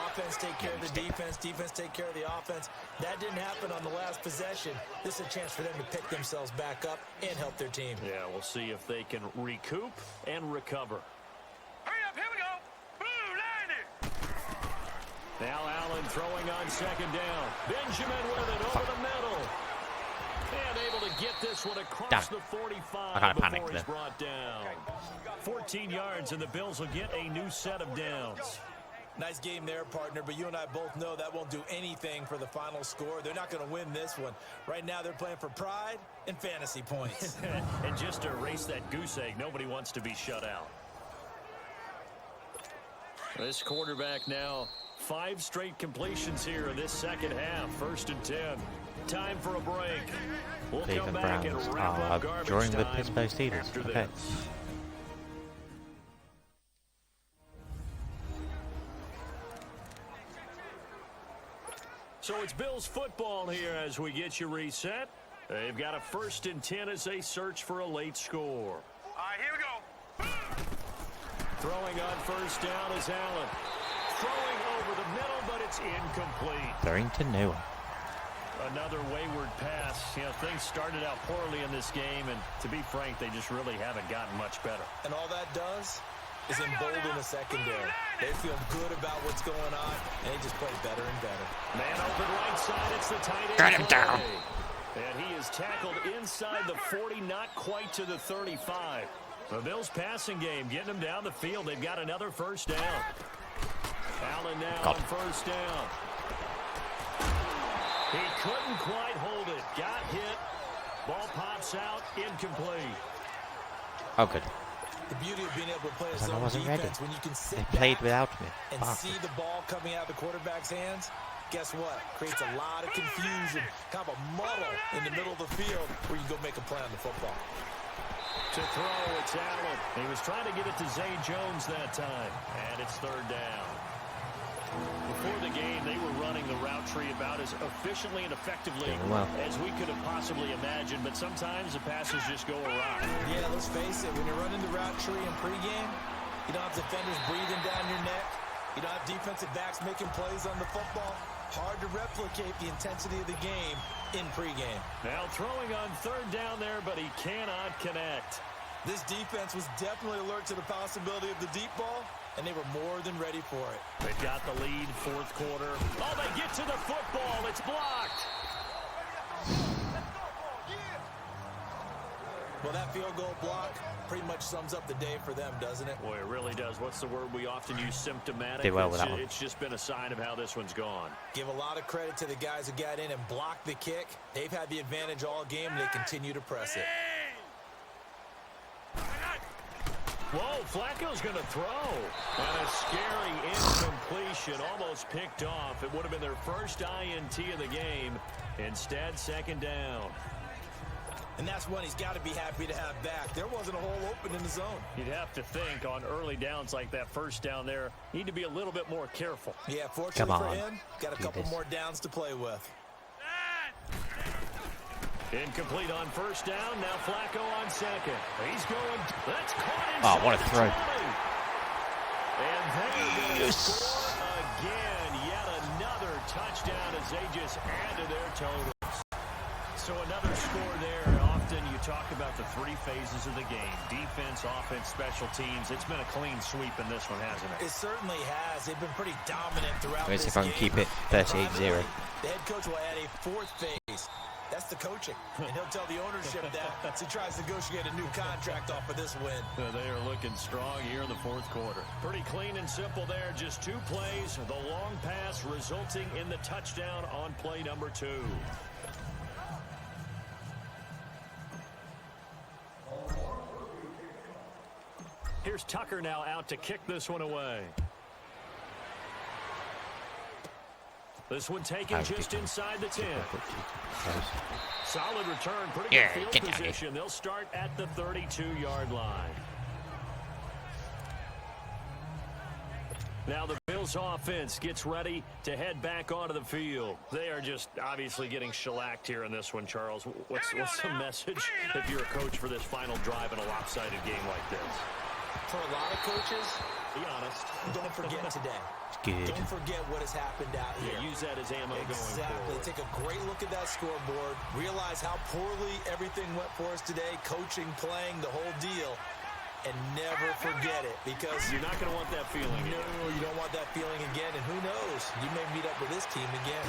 Offense take care of the defense, defense take care of the offense. That didn't happen on the last possession. This is a chance for them to pick themselves back up and help their team. Yeah, we'll see if they can recoup and recover. Hurry up, here we go. Blue line it. Now Allen throwing on 2nd down. Benjamin with it over the middle. And able to get this one across the 45 before he's brought down. 14 yards, and the Bills will get a new set of downs. Nice game there, partner, but you and I both know that won't do anything for the final score. They're not going to win this one. Right now they're playing for pride and fantasy points. And just to erase that goose egg, nobody wants to be shut out. This quarterback now, 5 straight completions here in this second half. 1st and 10. Time for a break. We'll come back and wrap up garbage during the time Pittsburgh Steelers. after Okay. this. So it's Bills football here as we get you reset. They've got a 1st and 10 as they search for a late score. All right, here we go. Throwing on 1st down is Allen. Throwing over the middle, but it's incomplete. Throwing to no one. Another wayward pass. You know, things started out poorly in this game, and to be frank, they just really haven't gotten much better. And all that does is embolden the secondary. They feel good about what's going on, and they just play better and better. Man open right side, it's the tight end. Got him down. And he is tackled inside the 40, not quite to the 35. The Bills passing game, getting them down the field. They've got another 1st down. Allen now on 1st down. He couldn't quite hold it. Got hit. Ball pops out. Incomplete. Oh, good. The beauty of being able to play a I zone wasn't ready. defense when you can sit They played back without me. and see the ball coming out of the quarterback's hands. Guess what? Creates a lot of confusion, kind of a muddle in the middle of the field where you go make a play on the football. To throw, it's Allen. He was trying to get it to Zay Jones that time. And it's 3rd down. Before the game, they were running the route tree about as efficiently and effectively as we could have possibly imagined, but sometimes the passes just go awry. Yeah, let's face it, when you're running the route tree in pregame, you don't have defenders breathing down your neck. You don't have defensive backs making plays on the football. Hard to replicate the intensity of the game in pregame. Now throwing on 3rd down there, but he cannot connect. This defense was definitely alert to the possibility of the deep ball, and they were more than ready for it. They've got the lead, fourth quarter. Oh, they get to the football. It's blocked. Well, that field goal block pretty much sums up the day for them, doesn't it? Boy, it really does. What's the word we often use? Symptomatic. Did well with that one. It's just been a sign of how this one's gone. Give a lot of credit to the guys who got in and blocked the kick. They've had the advantage all game, and they continue to press it. Whoa, Flacco's going to throw. And a scary incompletion, almost picked off. It would have been their first INT of the game. Instead, second down. And that's one he's got to be happy to have back. There wasn't a hole open in the zone. You'd have to think on early downs like that first down there, need to be a little bit more careful. Yeah, fortunately for him, got a couple more downs to play with. Incomplete on first down. Now Flacco on second. He's going. That's caught inside. Oh, what a throw. And they're going to score again. Yet another touchdown as they just add to their totals. So another score there. Often you talk about the three phases of the game. Defense, offense, special teams. It's been a clean sweep in this one, hasn't it? It certainly has. They've been pretty dominant throughout Let's see this if I can game. keep it 38-0. The head coach will add a fourth phase. That's the coaching. And he'll tell the ownership that as he tries to negotiate a new contract off of this win. They are looking strong here in the fourth quarter. Pretty clean and simple there. Just two plays. The long pass resulting in the touchdown on play number 2. Here's Tucker now out to kick this one away. This one taken just inside the 10. Solid return, pretty good field position. They'll start at the 32-yard line. Now the Bills offense gets ready to head back onto the field. They are just obviously getting shellacked here in this one, Charles. What's the message if you're a coach for this final drive in a lopsided game like this? For a lot of coaches, be honest, don't forget today. Good. Don't forget what has happened out here. Yeah, use that as ammo going forward. Take a great look at that scoreboard. Realize how poorly everything went for us today. Coaching, playing, the whole deal. And never forget it, because you're not going to want that feeling again. No, you don't want that feeling again. And who knows? You may meet up with this team again.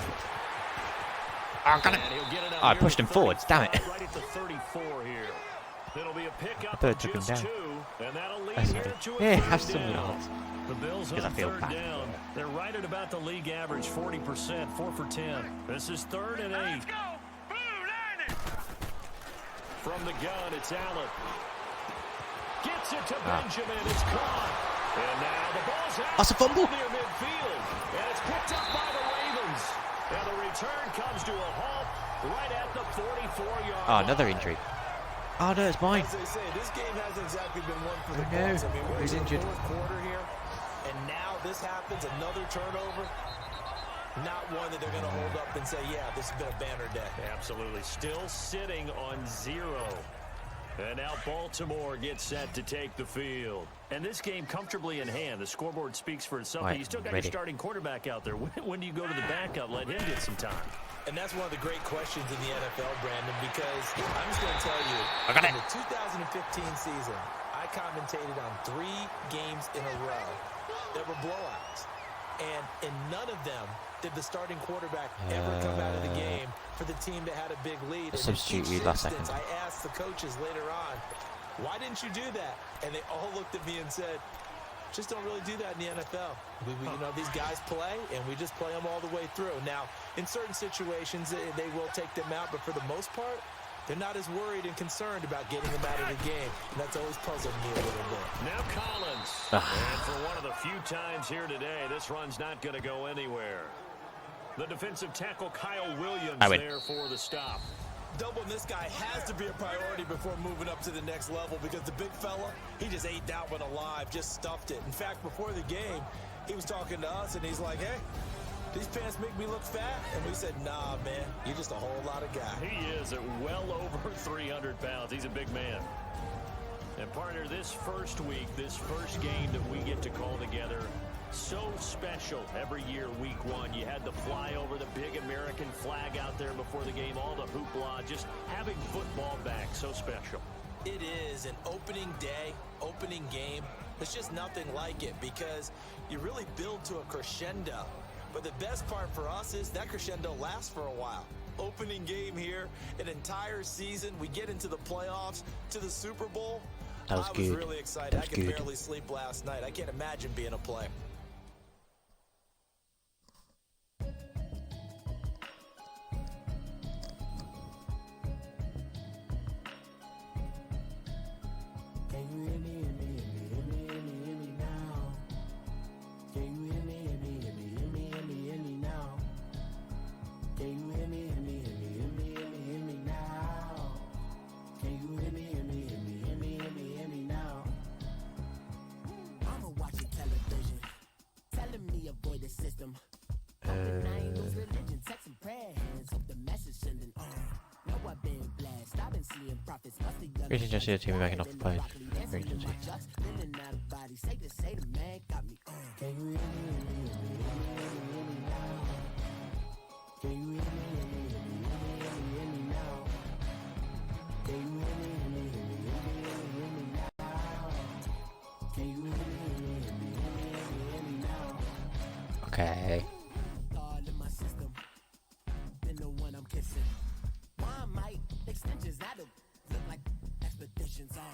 Oh, I pushed him forward. Damn it. Right at the 34 here. It'll be a pickup I of took him just down. 2, and that'll lead That's here right. to a Yeah, third have some down. yards. The Bills Because I on feel third bad. down. They're right at about the league average, 40%, 4 for 10. This is 3rd and 8. From the gun, it's Allen. Gets it to Benjamin. It's caught. And now the ball's out. That's a fumble. Near midfield. And it's picked up by the Ravens. And the return comes to a halt right at the 44-yard line. Another injury. Oh, no, it's mine. As they say, this game hasn't exactly been one for the Oh, no. Bucs. I mean, we're He's in the injured. fourth quarter here, and now this happens, another turnover. Not one that they're going to hold up and say, yeah, this has been a banner day. Absolutely. Still sitting on 0. And now Baltimore gets set to take the field. And this game comfortably in hand. The scoreboard speaks for itself. Right, You still got ready. your starting quarterback out there. When do you go to the backup? Let him get some time. And that's one of the great questions in the NFL, Brandon, because I'm just going to tell you, I got in it. the 2015 season, I commentated on 3 games in a row that were blowouts. And in none of them did the starting quarterback ever come out of the game for the team that had a big lead. And in substitute each you last instance, second. I asked the coaches later on, why didn't you do that? And they all looked at me and said, just don't really do that in the NFL. You know, these guys play, and we just play them all the way through. Now, in certain situations, they will take them out, but for the most part, they're not as worried and concerned about getting them out of the game. And that's always puzzled me a little bit. Now Collins. And for one of the few times here today, this run's not going to go anywhere. The defensive tackle Kyle Williams there for the stop. Doubling this guy has to be a priority before moving up to the next level, because the big fella, he just ate that one alive, just stuffed it. In fact, before the game, he was talking to us, and he's like, hey, these pants make me look fat. And we said, nah, man, you're just a whole lot of guy. He is at well over 300 pounds. He's a big man. And partner, this first week, this first game that we get to call together, so special every year, week 1. You had the flyover, the big American flag out there before the game, all the hoopla, just having football back, so special. It is an opening day, opening game. There's just nothing like it because you really build to a crescendo. But the best part for us is that crescendo lasts for a while. Opening game here, an entire season, we get into the playoffs, to the Super Bowl. That was I was good. really excited. That I was could good. barely sleep last night. I can't imagine being a player. Regency team backing off the plane. Regency. Okay. Extensions that look like expeditions on.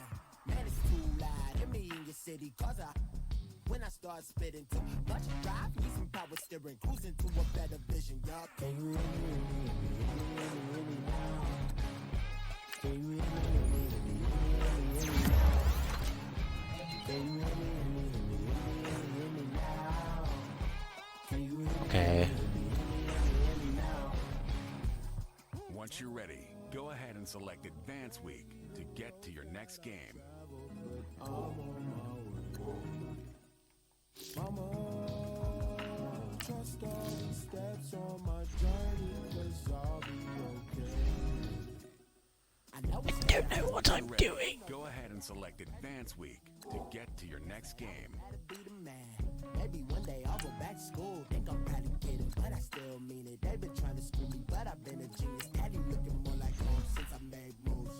Man, it's too loud. Hit me in your city, cause when I start spitting too much drive, need some power steering, cruising to a better vision, yup. Can you hear me now? Can you hear me now? Can you hear me now? Can you hear me Okay. now? Once you're ready, go ahead and select Advance Week to get to your next game. Trust all the steps on my journey, 'cause I'll be okay. I know it's Don't know what I'm doing. Go ahead and select Advance Week to get to your next game. be the man. Maybe one day I'll go back to school. Think I'm probably kidding, but I still mean it. They've been trying to screw me, but I've been a genius. Daddy looking more like home since I made moves.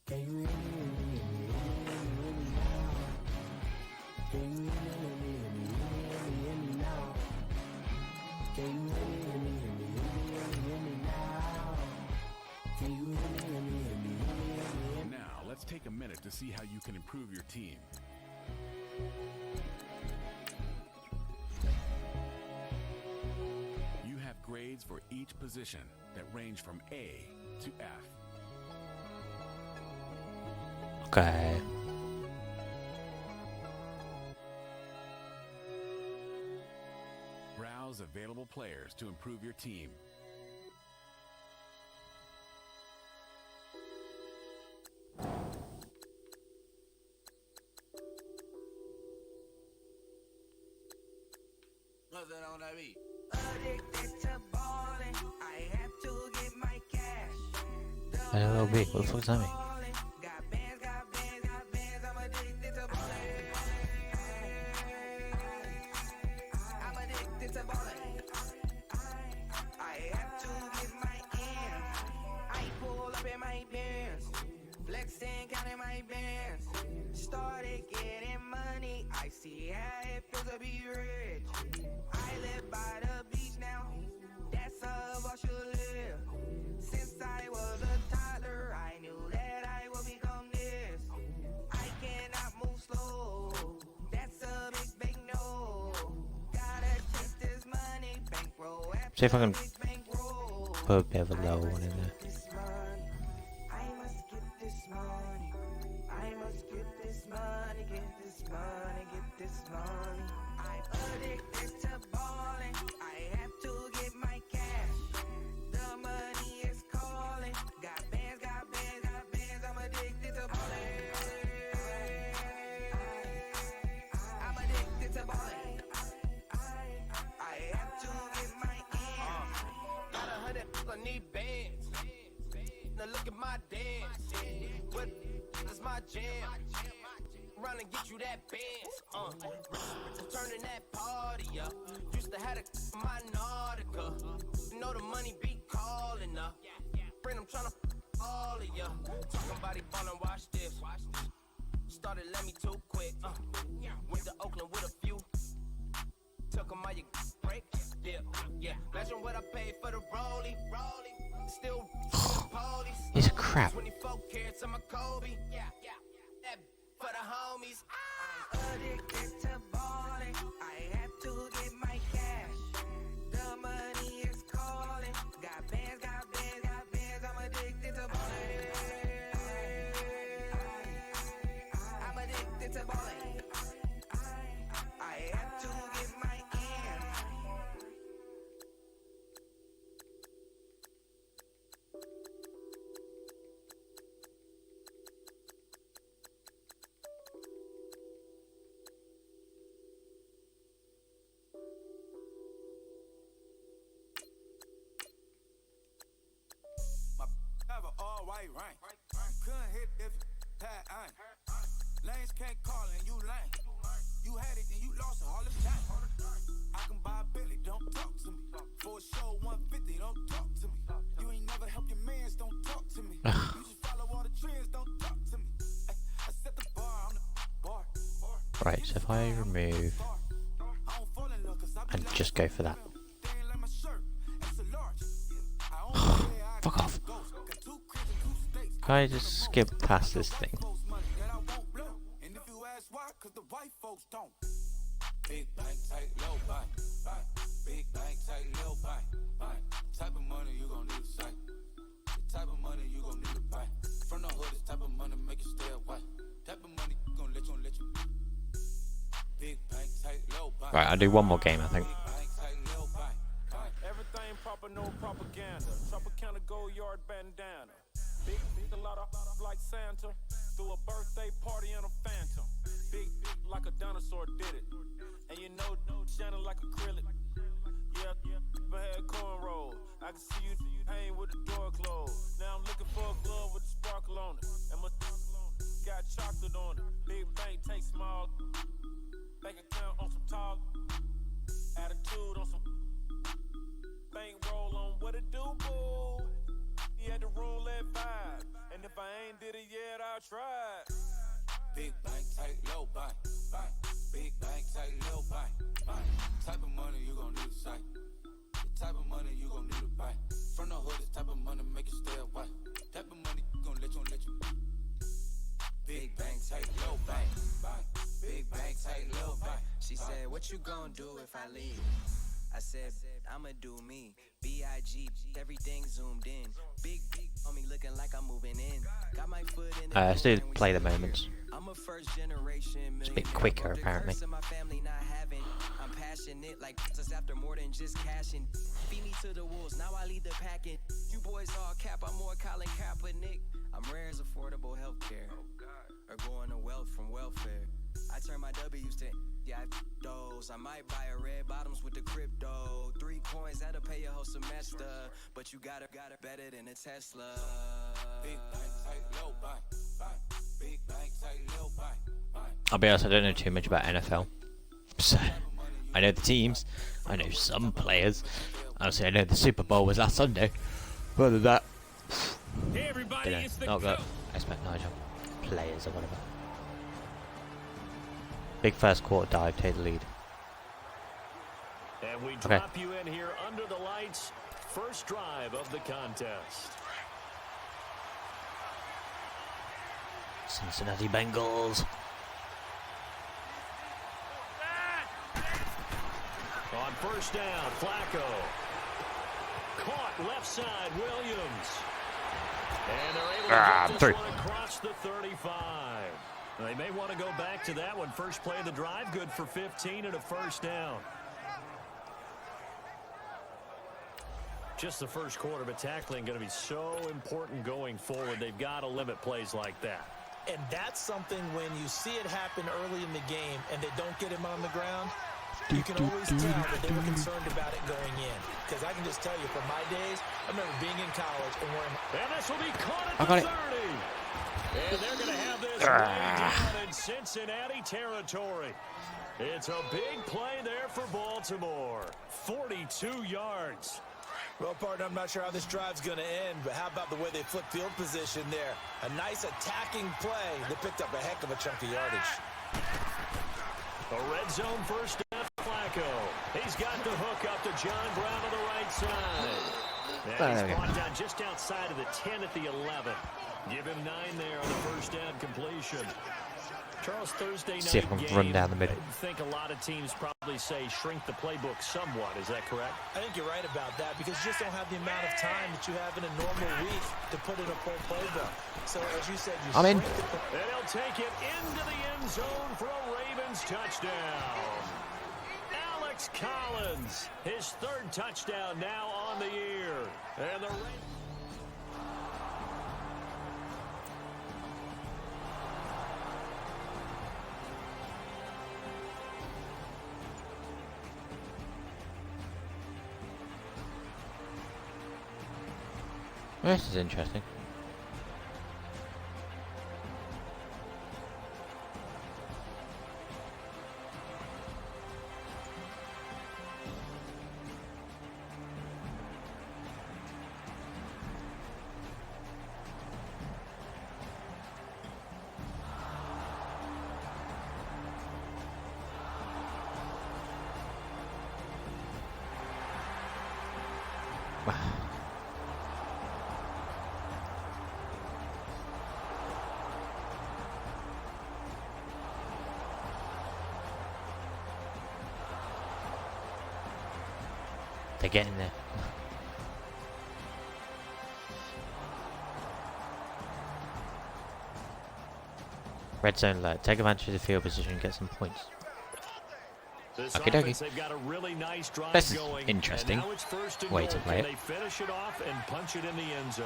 Can you hear me now? Can you hear me now? Can you hear me now? Can you hear me? Now, let's take a minute to see how you can improve your team. You have grades for each position that range from A to F. Okay. Browse available players to improve your team. Addicted to balling, I have to get my cash. A little bit. What the fuck does that mean? Got bands, I'm addicted to balling. I'm addicted to balling. I have to get my ends. I pull up in my bands, flexing, counting my bands. Started getting money, I see how it feels to be rich. I live by the beach now, that's how I should live. Since I was a toddler, I knew that I would become this. I cannot move slow, that's a big no. Gotta chase this money, bankroll after See if I can bankroll. put a bit of a low one in there. This money, I must get this money. I must get this money, get this money, get this money. I'm addicted to balling. I have to get my cash. The money is calling. Got bands, I'm addicted to balling. I'm addicted to balling. I have to get my ends. Got 100, I need bands. Now look at my dance. What is my jam? Run and get you that bands. Turning that party up. Used to have a my Nautica. You know the money be calling up. Friend, I'm tryna all of ya. Talking about ballin', watch this. started, let me too quick. Went to Oakland with a few. Took 'em all you break. Yeah. Imagine what I paid for the rollie. Still police. He's a crap. 24 carats on my Kobe. Yeah. That for the homies. I'm addicted to balling. I have to get my cash. The money is calling. Got bands. I'm addicted to balling. I'm addicted to balling. I have to get my ends. Have a all white rank. Couldn't hit if had ain't. Lanes can't call and you lame. You had it and you lost it all the time. I can buy a Billy, don't talk to me. For a show 150, don't talk to me. You ain't never help your mans, don't talk to me. You just follow all the trends, don't talk to me. I set the bar on the bar. Right, so if I remove and just go for that. Fuck off. Can I just skip past this thing? And if you ask why, cause the white folks don't. Big bank, tight, low bank. Big bank, tight, low bank. Type of money you gon' need to say. The type of money you gon' need to buy. From the hood, this type of money make you stay away. Type of money gon' let you. Big bank, tight, low bank. Right, I'll do one more game, I think. Everything proper, no propaganda. Tropicana gold yard bandana. Big, a lot of like Santa. Threw a birthday party in a phantom. Big like a dinosaur did it. And you know, shining like acrylic. Yeah, I had cornrows. I can see you hang with the door closed. Now I'm looking for a glove with a sparkle on it. And my got chocolate on it. Big bank, take small. Bank account on some talk. Attitude on some. Bank roll on what it do, boo. He had the roulette vibe. And if I ain't did it yet, I'll try. Big bank, tight, low bank. Big bank, tight, low bank. Type of money you gon' need to say. The type of money you gon' need to buy. From the hood, this type of money make you stay away. Type of money gon' let you. Big bank, tight, low bank. Big bank, tight, low bank. She said, what you gon' do if I leave? I said, I'ma do me. B.I.G. Everything zoomed in. Big on me looking like I'm moving in. Got my foot in the I still play the moments. I'm a first generation It's a bit quicker, apparently. My family not having. I'm passionate like just after more than just cashing. Feed me to the wolves, now I lead the packing. You boys all cap, I'm more Colin Kaepernick. I'm rare as affordable healthcare. Or going to wealth from welfare. I turn my W's to those. I might buy a red bottoms with the crypto. 3 coins that'll pay your whole semester. But you gotta better than a Tesla. Big bank, tight, low bank. Big bank, tight, low bank. I'll be honest, I don't know too much about NFL. So, I know the teams. I know some players. Honestly, I know the Super Bowl was last Sunday. Further than that, Hey everybody, don't know. it's the Not got. coach. I expect Nigel. Players or whatever. Big first quarter dive, take the lead. And we Okay. drop you in here under the lights. First drive of the contest. Cincinnati Bengals. On first down, Flacco. Caught left side, Williams. And they're able to get this through. one across the 35. They may want to go back to that one. First play of the drive, good for 15 and a first down. Just the first quarter, but tackling going to be so important going forward. They've got to limit plays like that. And that's something when you see it happen early in the game and they don't get him on the ground, you can always tell that they were concerned about it going in. Because I can just tell you from my days, I remember being in college and wearing... And this will be caught I at got the it. 30. And they're going to have this way down in Cincinnati territory. It's a big play there for Baltimore. 42 yards. Well, partner, I'm not sure how this drive's going to end, but how about the way they flip field position there? A nice attacking play that picked up a heck of a chunk of yardage. A red zone first down, Flacco. He's got the hook up to John Brown on the right side. And he's brought down just outside of the 10 at the 11. Give him 9 there on the first down completion. Charles, Thursday night See if I can run down the middle. I think a lot of teams probably say shrink the playbook somewhat. Is that correct? I think you're right about that because you just don't have the amount of time that you have in a normal week to put in a full playbook. So, as you said, I'm in. And he'll take it into the end zone for a Ravens touchdown. Alex Collins, his 3rd touchdown now on the year. And the Ravens... This is interesting. They're getting there. Red zone alert. Take advantage of the field position and get some points. Okie dokie. This is interesting way to play it. They finish it off and punch it in the end zone.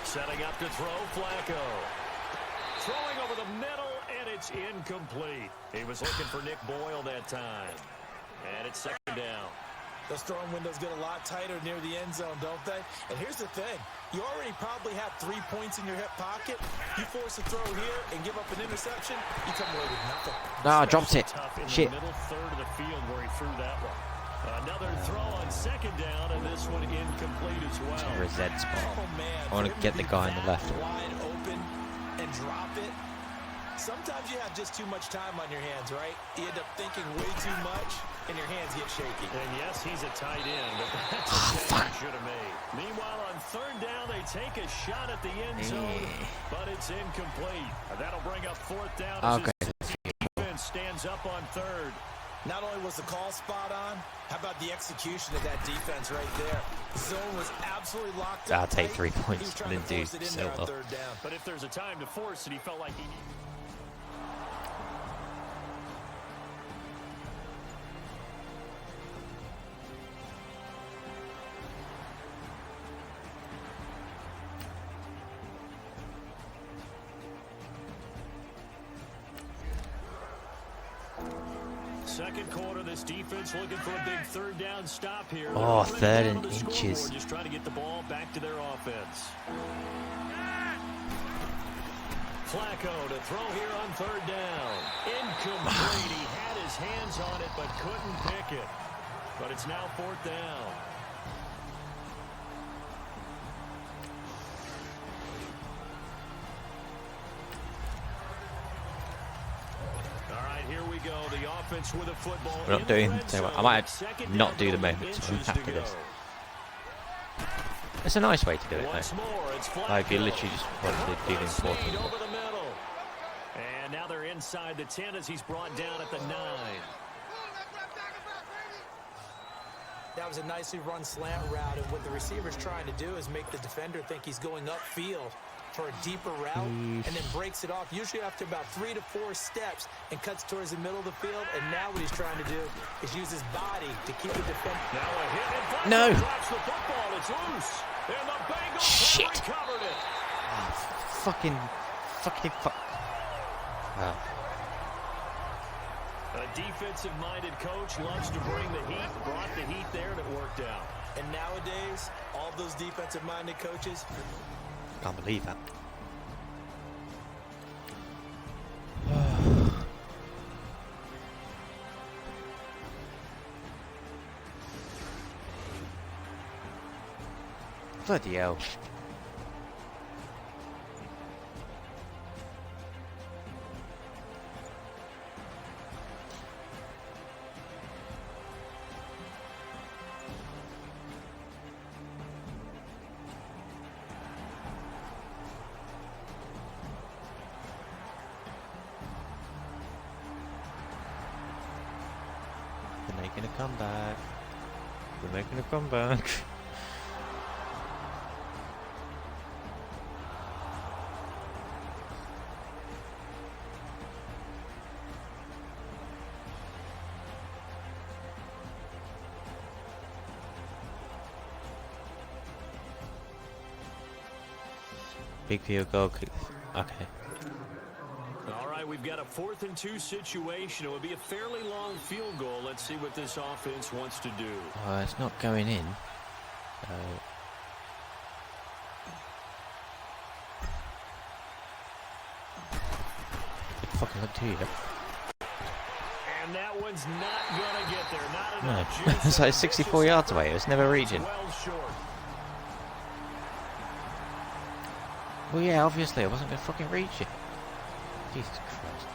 Setting up to throw, Flacco. Throwing over the middle, and it's incomplete. He was looking for Nick Boyle that time. And it's 2nd down. Those throwing windows get a lot tighter near the end zone, don't they? And here's the thing. You already probably have 3 points in your hip pocket. You force a throw here and give up an interception, you come away with nothing. No, drops it. Shit. In the middle third of the field where he threw that one. Another throw on 2nd down, and this one incomplete as well. Or a Z spot. Oh, man. I want to get the guy on the left. Wide open and drop it. Sometimes you have just too much time on your hands, right? You end up thinking way too much, and your hands get shaky. And yes, he's a tight end, but that's a catch he should have made. Meanwhile, on 3rd down, they take a shot at the end zone, but it's incomplete. That'll bring up 4th down as his defense stands up on 3rd. Not only was the call spot on, how about the execution of that defense right there? The zone was absolutely locked up. I'll take 3 points. I Didn't do so well. But if there's a time to force it, he felt like he needed. Second quarter, this defense looking for a big 3rd down stop here. Oh, 3rd and inches. Just trying to get the ball back to their offense. Flacco to throw here on 3rd down. Incomplete. He had his hands on it, but couldn't pick it. But it's now 4th down. Here we go, the offense with a football. We're not doing so. I might not do the moments after this. It's a nice way to do it, though. Like you literally just want to do the important. Over the middle. And now they're inside the 10 as he's brought down at the 9. That was a nicely run slant route, and what the receiver's trying to do is make the defender think he's going upfield for a deeper route, and then breaks it off, usually after about 3 to 4 steps, and cuts towards the middle of the field. And now what he's trying to do is use his body to keep the defender. Now a hit, and no. Drops the football. It's loose, and the Bengals Shit. recovered it. Oh, fuck. Wow. A defensive-minded coach loves to bring the heat, brought the heat there, and it worked out. And nowadays, all those defensive-minded coaches, Can't believe that. Bloody hell. We're making a comeback. We're making a comeback. Big field goal. Okay. All right, we've got a 4th and 2 situation. It would be a fairly long field goal. Let's see what this offense wants to do. It's not going in. Good fucking look to you. And that one's not going to get there. Not No. enough juice. It's like 64 yards away. It was never reaching. Well short. Well, yeah, obviously I wasn't going to fucking reach it. Jesus Christ.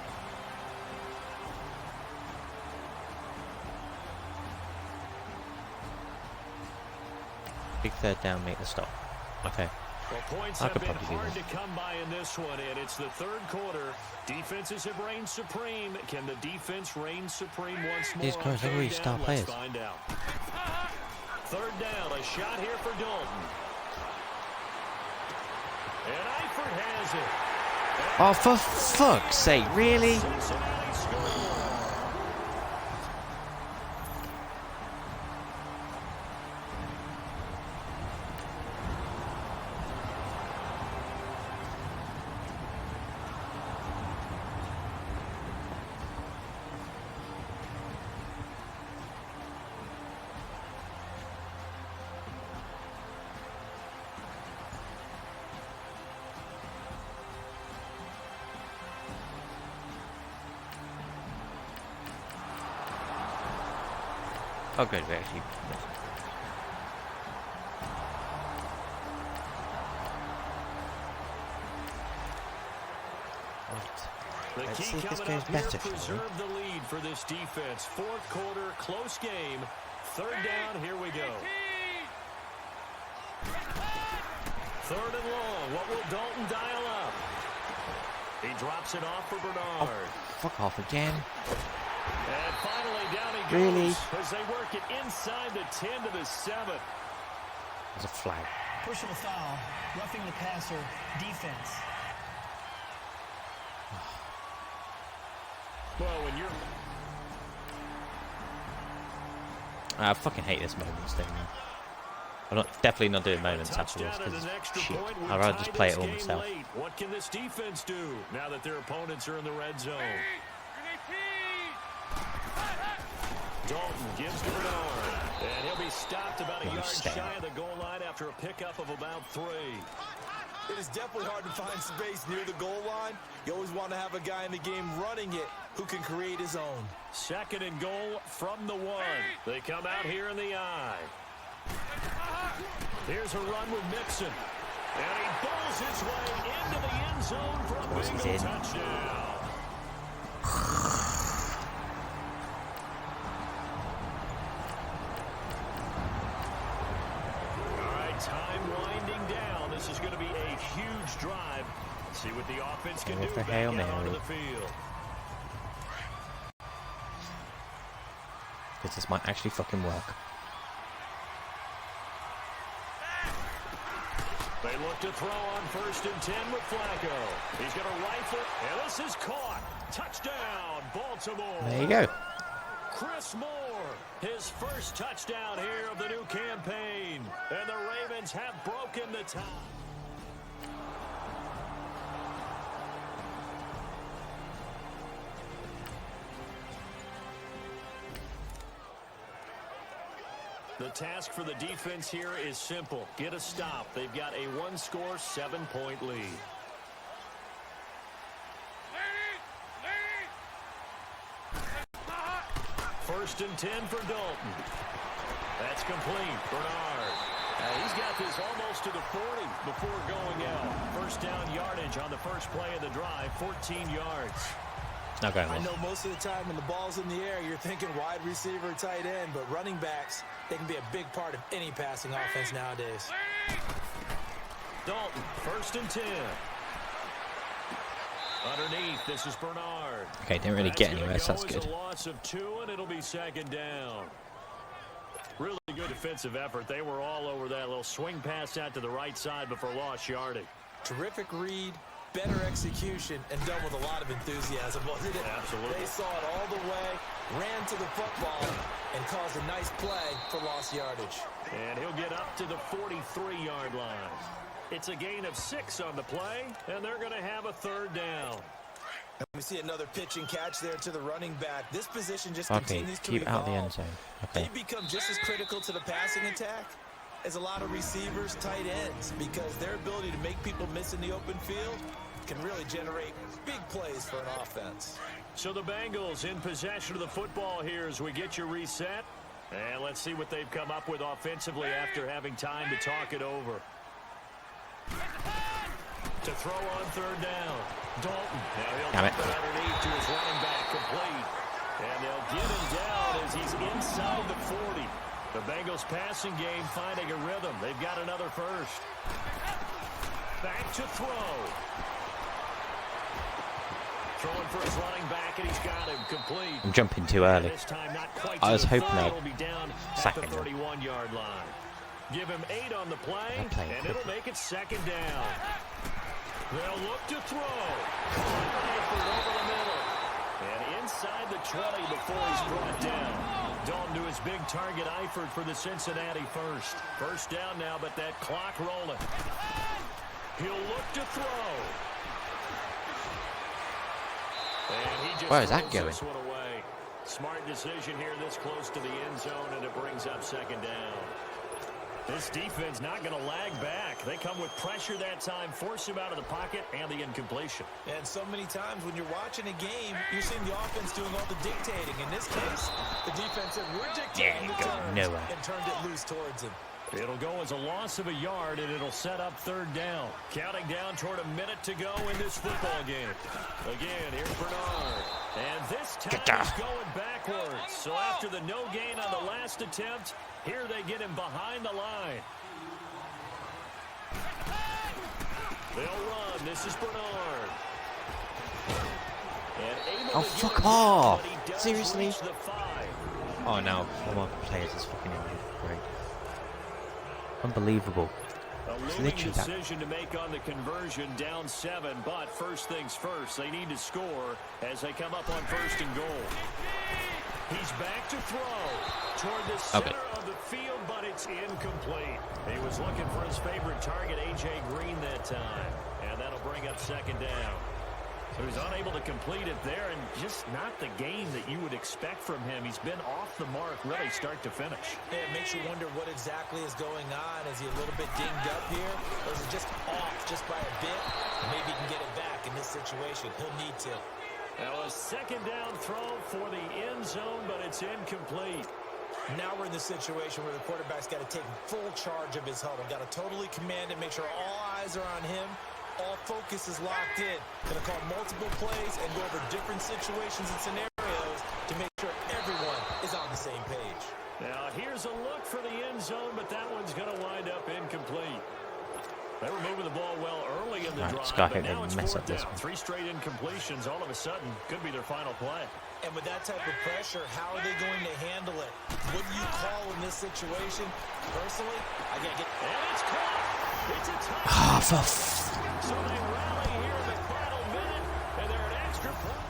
Big third down, make the stop. Okay. Well, points I have could been probably do hard that. to come by in this one, and it's the 3rd quarter. Defenses have reigned supreme. Can the defense reign supreme once more? Jesus Christ, look at all these star players. Let's find out. 3rd down, a shot here for Dalton. And Eifert has it. Oh, for fuck's sake, really? Cincinnati scores. Oh, good, we actually. The Let's key see if this coming goes up here, better for me. preserve the lead for this defense. 4th quarter, close game. 3rd down, here we go. 3rd and long. What will Dalton dial up? He drops it off for Bernard. Fuck off again. And finally down he Really? goes as they work it inside the 10 to the 7. There's a flag. Personal foul, roughing the passer, defense. Well, when you're... I fucking hate this moments thing, man. I'm definitely not doing moments afterwards because shit. I'd rather just play it all myself. Late. What can this defense do now that their opponents are in the red zone? Dalton gives to Bernard, and he'll be stopped about a yard shy of the goal line after a pickup of about 3. It is definitely hard to find space near the goal line. You always want to have a guy in the game running it who can create his own. 2nd and goal from the 1. They come out here in the I. Here's a run with Mixon. And he bowls his way into the end zone for a Bengal touchdown. All right, time winding down. This is going to be a huge drive. See what the offense can do for back Hail out onto Mary. the field. Because this might actually fucking work. They look to throw on 1st and 10 with Flacco. He's going to rifle, and this is caught. Touchdown, Baltimore. There you go. Chris Moore, his first touchdown here of the new campaign. And the Ravens have broken the tie. The task for the defense here is simple. Get a stop. They've got a 1-score, 7-point lead. First and 10 for Dalton. That's complete. Bernard. He's got this almost to the 40 before going out. First down yardage on the first play of the drive, 14 yards. Not going well. I know most of the time when the ball's in the air, you're thinking wide receiver, tight end, but running backs, they can be a big part of any passing offense nowadays. Dalton, 1st and 10. Underneath, this is Bernard. Okay, didn't really get anywhere, so that's good. A loss of 2, and it'll be 2nd down. Really good defensive effort. They were all over that little swing pass out to the right side before lost yardage. Terrific read, better execution, and done with a lot of enthusiasm, wasn't it? Absolutely. They saw it all the way, ran to the football, and caused a nice play for lost yardage. And he'll get up to the 43-yard line. It's a gain of 6 on the play, and they're going to have a 3rd down. And we see another pitch and catch there to the running back. This position just continues to keep evolve. out the end zone. Okay. They become just as critical to the passing attack as a lot of receivers, tight ends, because their ability to make people miss in the open field can really generate big plays for an offense. So the Bengals in possession of the football here as we get you reset. And let's see what they've come up with offensively after having time to talk it over. To throw on 3rd down. Dalton. Now he'll Damn it. put it underneath to his running back, complete. And they'll get him down as he's inside the 40. The Bengals passing game finding a rhythm. They've got another first. Back to throw. Throwing for his running back, and he's got him complete. I'm jumping too early. This time not quite I was to the hoping 30. I'd It'll be down sack at the him. 31-yard line. Give him 8 on the play, and it'll make it 2nd down. They'll look to throw. Eifert over the middle. And inside the 20 before he's brought down. Dalton to his big target, Eifert, for the Cincinnati first. First down now, but that clock rolling. He'll look to throw. And he just Where is that throws going? this one away. Smart decision here this close to the end zone, and it brings up 2nd down. This defense not going to lag back. They come with pressure that time, force him out of the pocket, and the incompletion. And so many times when you're watching a game, you're seeing the offense doing all the dictating. In this case, the defense said, we're dictating the terms, nowhere. and turned it loose towards him. It'll go as a loss of a yard, and it'll set up 3rd down. Counting down toward a minute to go in this football game. Again, here's Bernard. And this time he's going backwards. So after the no gain on the last attempt, here they get him behind the line. They'll run. This is Bernard. Oh, fuck off! Seriously? Oh, no. One more players is fucking great. Unbelievable. A looming decision to make on the conversion, down 7, but first things first, they need to score as they come up on 1st and goal. He's back to throw toward the center of the field, but it's incomplete. He was looking for his favorite target, A.J. Green, that time, and that'll bring up 2nd down. So he's unable to complete it there, and just not the game that you would expect from him. He's been off the mark really start to finish. Yeah, it makes you wonder what exactly is going on. Is he a little bit dinged up here, or is it just off just by a bit? Maybe he can get it back in this situation. He'll need to. Now a 2nd down throw for the end zone, but it's incomplete. Now we're in the situation where the quarterback's got to take full charge of his huddle. Got to totally command it, make sure all eyes are on him. All focus is locked in. Going to call multiple plays and go over different situations and scenarios to make sure everyone is on the same page. Now here's a look for the end zone, but that one's going to wind up incomplete. They were moving the ball well early in the drive, but now it's 4th down. 3 straight incompletions all of a sudden could be their final play. And with that type of pressure, how are they going to handle it? What do you call in this situation? Personally, I got to get... And it's caught! It's a touchdown! So they rally here in the final minute, and they're an extra point.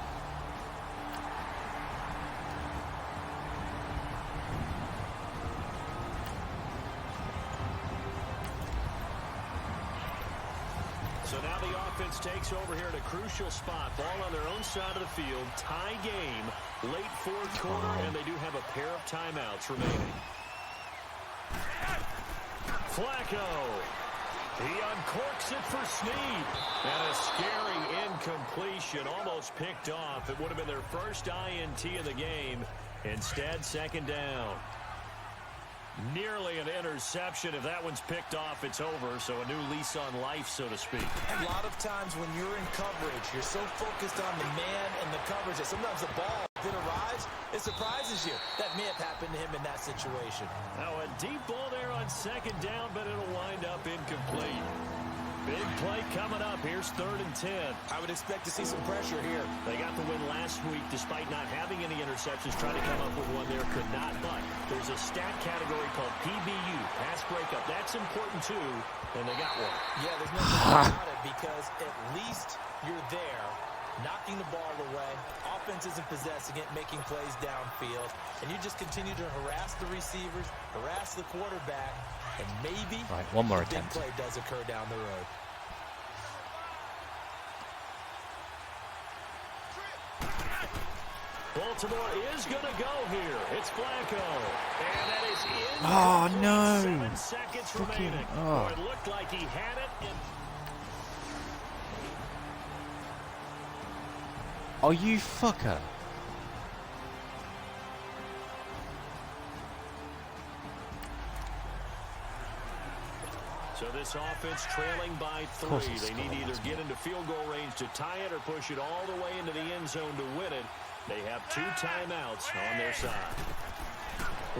So now the offense takes over here at a crucial spot. Ball on their own side of the field. Tie game. Late 4th quarter, and they do have a pair of timeouts remaining. Flacco. He uncorks it for Snead. And a scary incompletion, almost picked off. It would have been their first INT of the game. Instead, 2nd down. Nearly an interception. If that one's picked off, it's over. So a new lease on life, so to speak. A lot of times when you're in coverage, you're so focused on the man and the coverage that sometimes the ball that arrives, it surprises you. That may have happened to him in that situation. Now a deep ball there on second down, but it'll wind up incomplete. Big play coming up. Here's 3rd and 10. I would expect to see some pressure here. They got the win last week despite not having any interceptions. Trying to come up with one there, could not. But there's a stat category called PBU, pass breakup. That's important too, and they got one. Yeah, there's no doubt about it because at least you're there, knocking the ball away. Offense isn't possessing it, making plays downfield. And you just continue to harass the receivers, harass the quarterback, and maybe one more a big attempt. play does occur down the road. Baltimore is going to go here. It's Flacco. And that is in. Oh, no. 7 seconds remaining. Oh. It looked like he had it. Oh, you fucker. So this offense trailing by 3. They need to either get into field goal range to tie it or push it all the way into the end zone to win it. They have 2 timeouts on their side.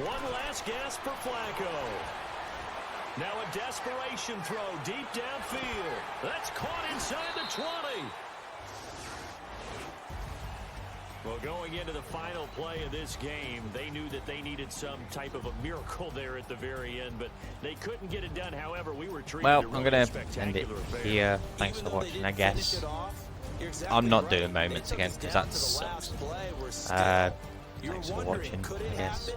One last gasp for Flacco. Now a desperation throw deep downfield. That's caught inside the 20. Well, going into the final play of this game, they knew that they needed some type of a miracle there at the very end, but they couldn't get it done. However, we were treated Well, to I'm really going to end it spectacular affair. here. Thanks for watching, I guess. I'm not doing moments again because that sucks. Thanks for watching, I guess.